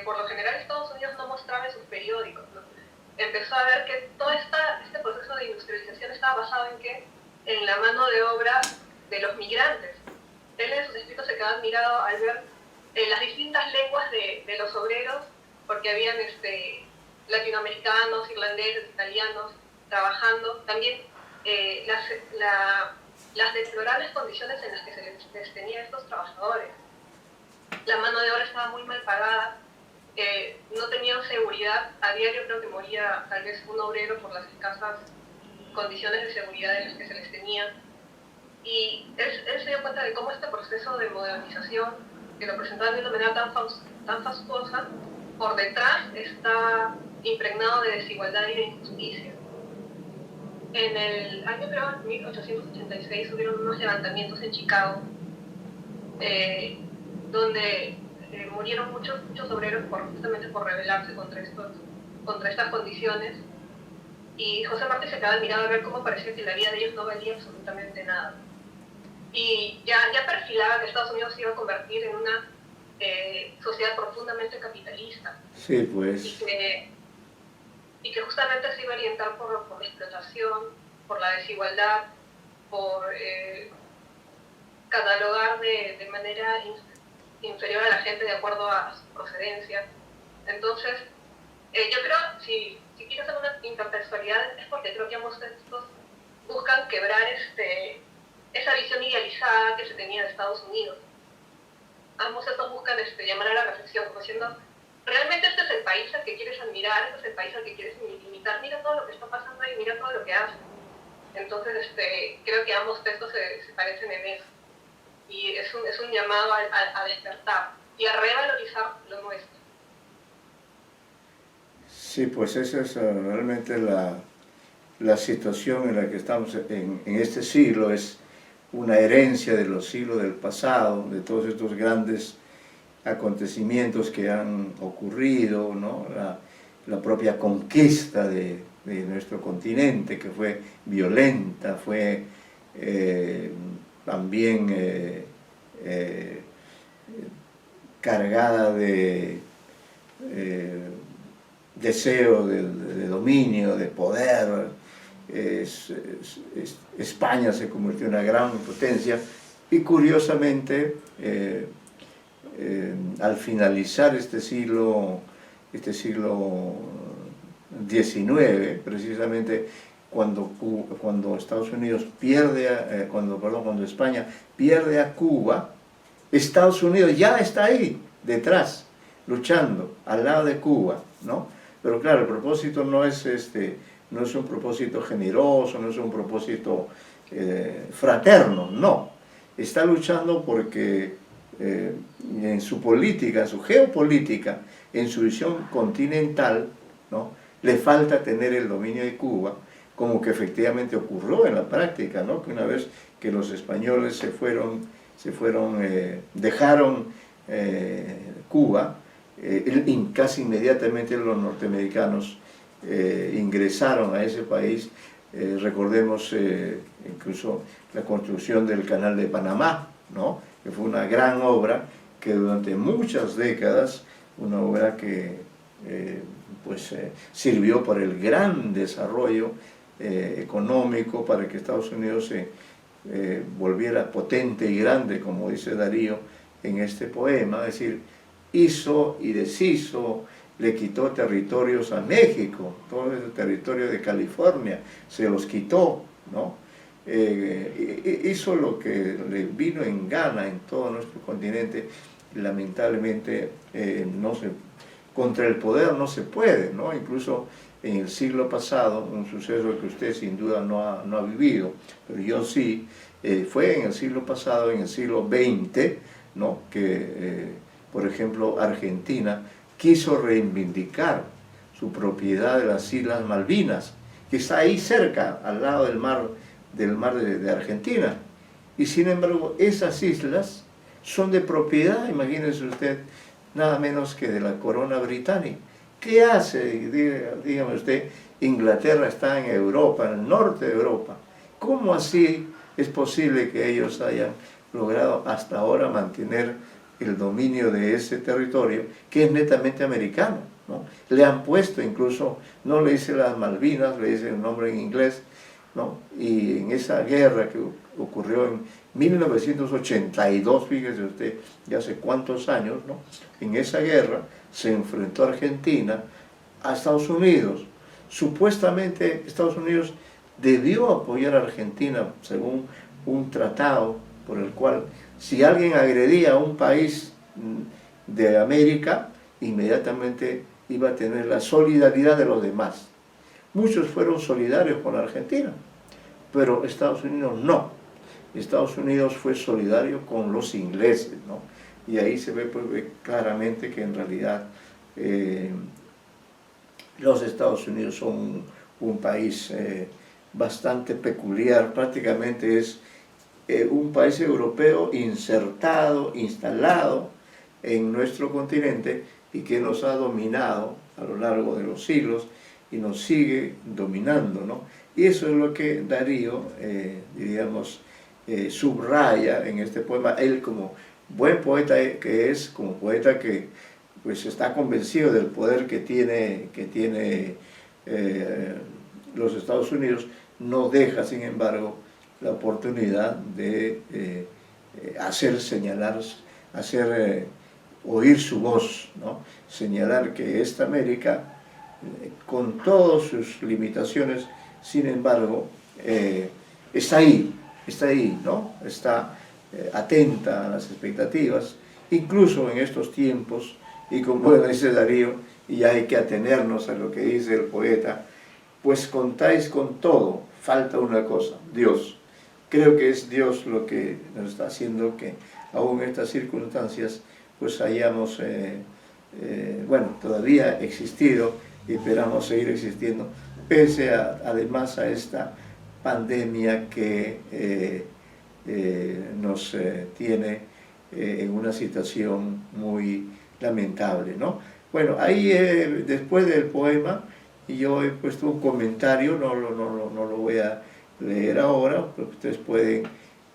por lo general Estados Unidos no mostraba en sus periódicos, ¿no? Empezó a ver que todo este proceso de industrialización estaba basado en qué? En la mano de obra de los migrantes. Él en sus escritos se quedó admirado al ver las distintas lenguas de los obreros, porque habían latinoamericanos, irlandeses, italianos trabajando. También las deplorables condiciones en las que se les tenía a estos trabajadores. La mano de obra estaba muy mal pagada, no tenían seguridad. A diario creo que moría tal vez un obrero por las escasas condiciones de seguridad en las que se les tenía. Y él se dio cuenta de cómo este proceso de modernización, que lo presentaba de una manera tan fastuosa, por detrás está impregnado de desigualdad y de injusticia. En el año, creo, 1886, hubieron unos levantamientos en Chicago, donde murieron muchos obreros justamente por rebelarse contra estas condiciones. Y José Martí se quedaba admirado a ver cómo parecía que la vida de ellos no valía absolutamente nada. Y ya perfilaba que Estados Unidos se iba a convertir en una sociedad profundamente capitalista. Sí, pues. Y que justamente se iba a orientar por la explotación, por la desigualdad, por catalogar de manera inferior a la gente de acuerdo a su procedencia. Entonces, yo creo, si quieres hacer una intertextualidad, es porque creo que ambos textos buscan quebrar esa visión idealizada que se tenía de Estados Unidos. Ambos textos buscan llamar a la reflexión, como diciendo, realmente este es el país al que quieres admirar, este es el país al que quieres imitar, mira todo lo que está pasando ahí, mira todo lo que hace. Entonces, creo que ambos textos se parecen en eso. Y es un llamado a despertar y a revalorizar lo nuestro. Sí, pues esa es realmente la situación en la que estamos en este siglo. Es una herencia de los siglos del pasado, de todos estos grandes acontecimientos que han ocurrido, ¿no? La propia conquista de nuestro continente, que fue violenta, fue también cargada de deseo de dominio, de poder. España se convirtió en una gran potencia y curiosamente al finalizar este siglo XIX, precisamente cuando Estados Unidos cuando España pierde a Cuba, Estados Unidos ya está ahí detrás, luchando al lado de Cuba, ¿no? Pero claro, el propósito no es un propósito generoso, no es un propósito fraterno, no. Está luchando porque en su política, en su geopolítica, en su visión continental, ¿no? Le falta tener el dominio de Cuba, como que efectivamente ocurrió en la práctica, ¿no? Que una vez que los españoles dejaron Cuba, casi inmediatamente los norteamericanos ingresaron a ese país. Recordemos incluso la construcción del Canal de Panamá, ¿no? Que fue una gran obra que durante muchas décadas, una obra que sirvió para el gran desarrollo económico, para que Estados Unidos se volviera potente y grande, como dice Darío en este poema. Es decir, hizo y deshizo, le quitó territorios a México, todo el territorio de California, se los quitó, ¿no? Hizo lo que le vino en gana en todo nuestro continente. Lamentablemente contra el poder no se puede, ¿no? Incluso en el siglo pasado, un suceso que usted sin duda no ha vivido, pero yo sí, fue en el siglo pasado, en el siglo XX, ¿no? Que, por ejemplo, Argentina quiso reivindicar su propiedad de las Islas Malvinas, que está ahí cerca, al lado del mar de Argentina. Y sin embargo, esas islas son de propiedad, imagínense usted, nada menos que de la corona británica. ¿Qué hace, dígame usted, Inglaterra está en Europa, en el norte de Europa? ¿Cómo así es posible que ellos hayan logrado hasta ahora mantener el dominio de ese territorio, que es netamente americano, ¿no? Le han puesto incluso, no le dice las Malvinas, le dice el nombre en inglés, ¿no? Y en esa guerra que ocurrió en 1982, fíjese usted, ya hace cuántos años, ¿no? En esa guerra se enfrentó Argentina a Estados Unidos. Supuestamente Estados Unidos debió apoyar a Argentina según un tratado por el cual si alguien agredía a un país de América, inmediatamente iba a tener la solidaridad de los demás. Muchos fueron solidarios con Argentina, pero Estados Unidos no. Estados Unidos fue solidario con los ingleses, ¿no? Y ahí se ve, pues, claramente que en realidad los Estados Unidos son un país bastante peculiar, prácticamente es un país europeo insertado, instalado en nuestro continente y que nos ha dominado a lo largo de los siglos y nos sigue dominando, ¿no? Y eso es lo que Darío, diríamos, subraya en este poema. Él, como buen poeta que es, como poeta que pues está convencido del poder que tiene los Estados Unidos, no deja, sin embargo, la oportunidad de hacer señalar, hacer oír su voz, ¿no? Señalar que esta América, con todas sus limitaciones, sin embargo, está ahí, ¿no? Está atenta a las expectativas, incluso en estos tiempos, y como dice Darío, y hay que atenernos a lo que dice el poeta, pues contáis con todo, falta una cosa, Dios. Creo que es Dios lo que nos está haciendo que, aún en estas circunstancias, pues hayamos, bueno, todavía existido y esperamos seguir existiendo, pese además a esta pandemia que nos tiene en una situación muy lamentable, ¿no? Bueno, ahí después del poema, yo he puesto un comentario, no lo voy a leer ahora, porque ustedes pueden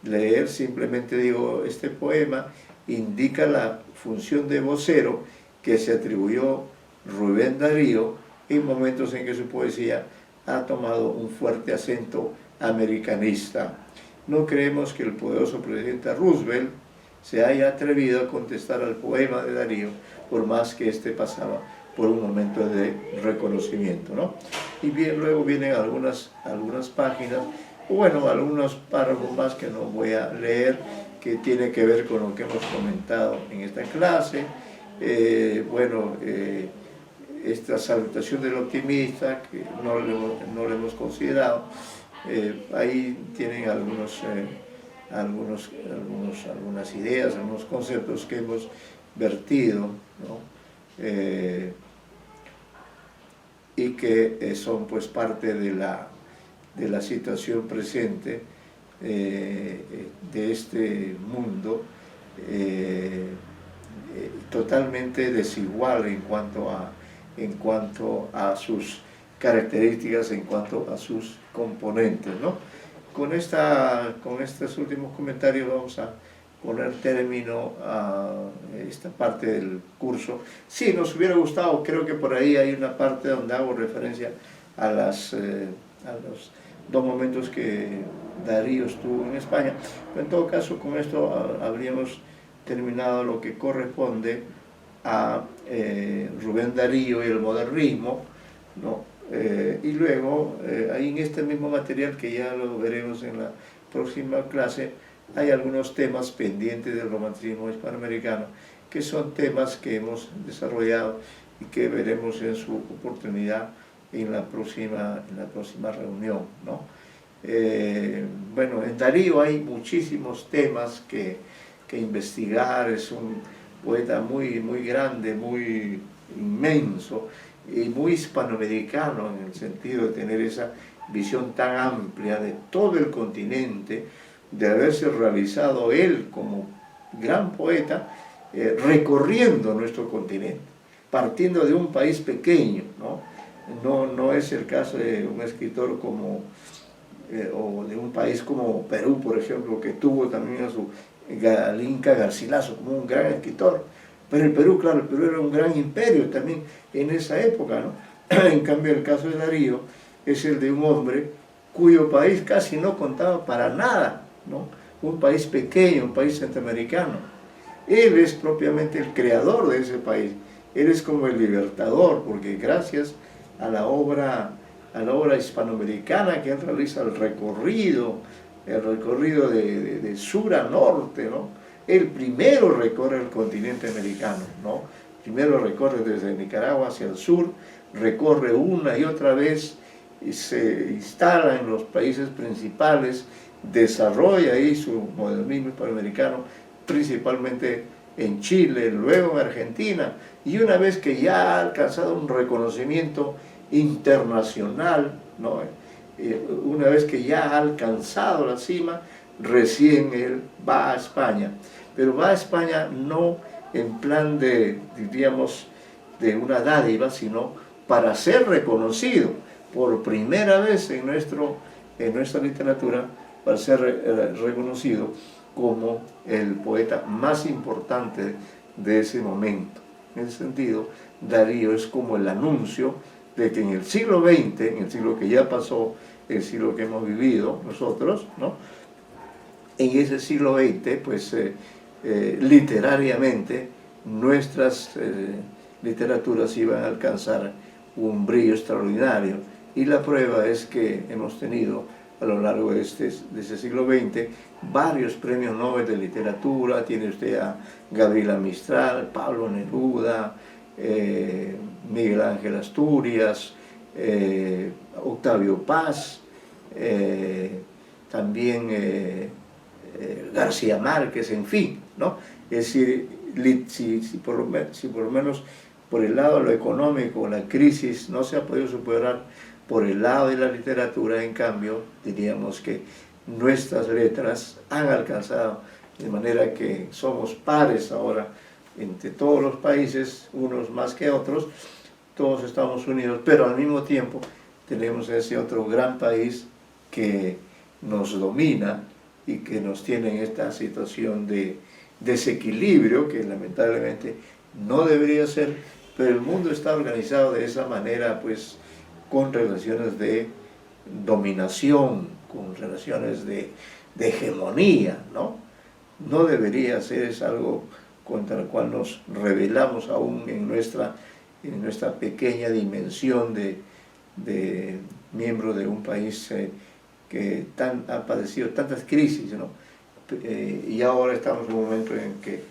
leer, simplemente digo, este poema indica la función de vocero que se atribuyó Rubén Darío en momentos en que su poesía ha tomado un fuerte acento americanista. No creemos que el poderoso presidente Roosevelt se haya atrevido a contestar al poema de Darío, por más que éste pasaba por un momento de reconocimiento, ¿no? Y bien, luego vienen algunas páginas, bueno, algunos párrafos más que no voy a leer, que tiene que ver con lo que hemos comentado en esta clase. Esta salutación del optimista, que no lo hemos considerado, ahí tienen algunas ideas, algunos conceptos que hemos vertido, ¿no? Y que son pues parte de la situación presente de este mundo totalmente desigual en cuanto a sus características, en cuanto a sus componentes, ¿no? Con estos últimos comentarios vamos a poner término a esta parte del curso. Sí, nos hubiera gustado, creo que por ahí hay una parte donde hago referencia a los 2 momentos que Darío estuvo en España, pero en todo caso con esto habríamos terminado lo que corresponde a Rubén Darío y el modernismo, ¿no? Y luego, ahí en este mismo material, que ya lo veremos en la próxima clase, hay algunos temas pendientes del romanticismo hispanoamericano, que son temas que hemos desarrollado y que veremos en su oportunidad en la próxima reunión, ¿no? Bueno, en Darío hay muchísimos temas que investigar. Es un poeta muy grande, muy inmenso y muy hispanoamericano, en el sentido de tener esa visión tan amplia de todo el continente, de haberse realizado él como gran poeta, recorriendo nuestro continente, partiendo de un país pequeño, ¿no? No es el caso de un escritor como, o de un país como Perú, por ejemplo, que tuvo también a su Inca Garcilaso como un gran escritor. Pero el Perú, claro, el Perú era un gran imperio también en esa época, ¿no? En cambio, el caso de Darío es el de un hombre cuyo país casi no contaba para nada, ¿no? Un país pequeño, un país centroamericano. Él es propiamente el creador de ese país. Él es como el libertador, porque gracias a la obra hispanoamericana que él realiza el recorrido de sur a norte, ¿no? Él primero recorre el continente americano, ¿no? Primero recorre desde Nicaragua hacia el sur, recorre una y otra vez y se instala en los países principales, desarrolla ahí su modernismo hispanoamericano, principalmente en Chile, luego en Argentina, y una vez que ya ha alcanzado un reconocimiento internacional, ¿no? Una vez que ya ha alcanzado la cima, recién él va a España, pero va a España no en plan de, diríamos, de una dádiva, sino para ser reconocido por primera vez en nuestra literatura, para ser reconocido como el poeta más importante de ese momento. En ese sentido, Darío es como el anuncio de que en el siglo XX, en el siglo que ya pasó, el siglo que hemos vivido nosotros, ¿no? En ese siglo XX, pues literariamente, nuestras literaturas iban a alcanzar un brillo extraordinario. Y la prueba es que hemos tenido a lo largo de ese siglo XX varios premios Nobel de literatura. Tiene usted a Gabriela Mistral, Pablo Neruda, Miguel Ángel Asturias, Octavio Paz, también García Márquez, en fin, ¿no? Es decir, si por lo menos por el lado de lo económico la crisis no se ha podido superar, por el lado de la literatura, en cambio, diríamos que nuestras letras han alcanzado, de manera que somos pares ahora entre todos los países, unos más que otros, todos estamos unidos, pero al mismo tiempo tenemos ese otro gran país que nos domina y que nos tiene en esta situación de desequilibrio, que lamentablemente no debería ser, pero el mundo está organizado de esa manera, pues, con relaciones de dominación, con relaciones de hegemonía, ¿no? No debería ser, es algo contra el cual nos rebelamos aún en nuestra pequeña dimensión de miembro de un país que ha padecido tantas crisis, ¿no? Y ahora estamos en un momento en que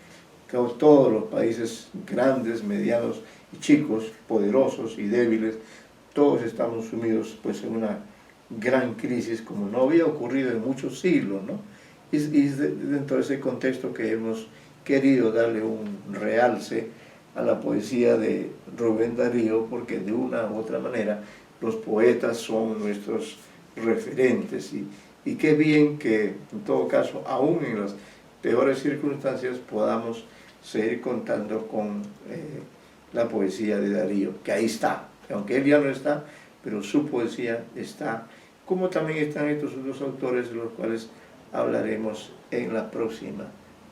todos los países grandes, medianos y chicos, poderosos y débiles, todos estamos sumidos, pues, en una gran crisis como no había ocurrido en muchos siglos, ¿no? Y dentro de ese contexto que hemos querido darle un realce a la poesía de Rubén Darío, porque de una u otra manera los poetas son nuestros referentes, y qué bien que en todo caso, aún en las peores circunstancias, podamos seguir contando con la poesía de Darío, que ahí está, aunque él ya no está, pero su poesía está, como también están estos otros autores de los cuales hablaremos en la próxima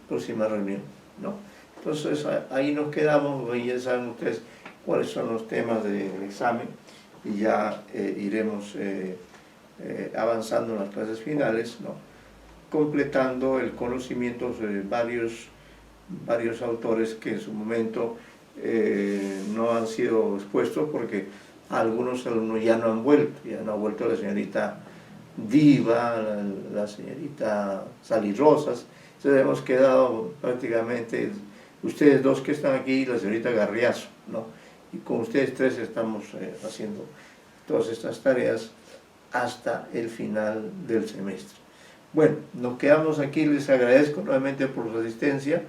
reunión, ¿no? Entonces ahí nos quedamos, y ya saben ustedes cuáles son los temas del examen, y ya iremos avanzando en las clases finales, ¿no? Completando el conocimiento sobre varios autores que en su momento no han sido expuestos, porque algunos alumnos ya no han vuelto la señorita Diva, la señorita Sally Rosas. Entonces hemos quedado prácticamente ustedes dos que están aquí y la señorita Garriazo, ¿no? y con ustedes tres estamos haciendo todas estas tareas hasta el final del semestre. Bueno, nos quedamos aquí, les agradezco nuevamente por su asistencia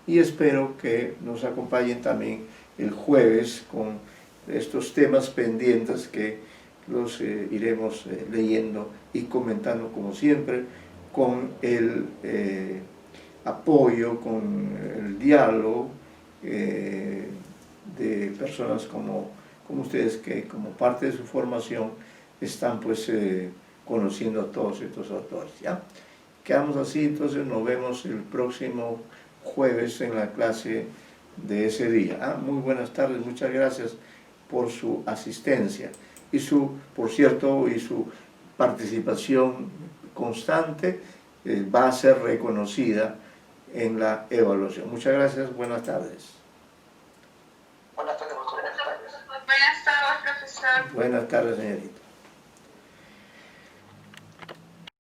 y espero que nos acompañen también el jueves con estos temas pendientes que los iremos leyendo y comentando como siempre, con el apoyo, con el diálogo de personas como ustedes, que como parte de su formación están pues conociendo a todos estos autores. ¿Ya? Quedamos así, entonces nos vemos el próximo jueves en la clase de ese día. Muy buenas tardes, muchas gracias por su asistencia y por cierto, y su participación constante va a ser reconocida en la evaluación. Muchas gracias, buenas tardes. Buenas tardes, profesor. Buenas tardes. Buenas tardes, profesor. Buenas tardes, señorita.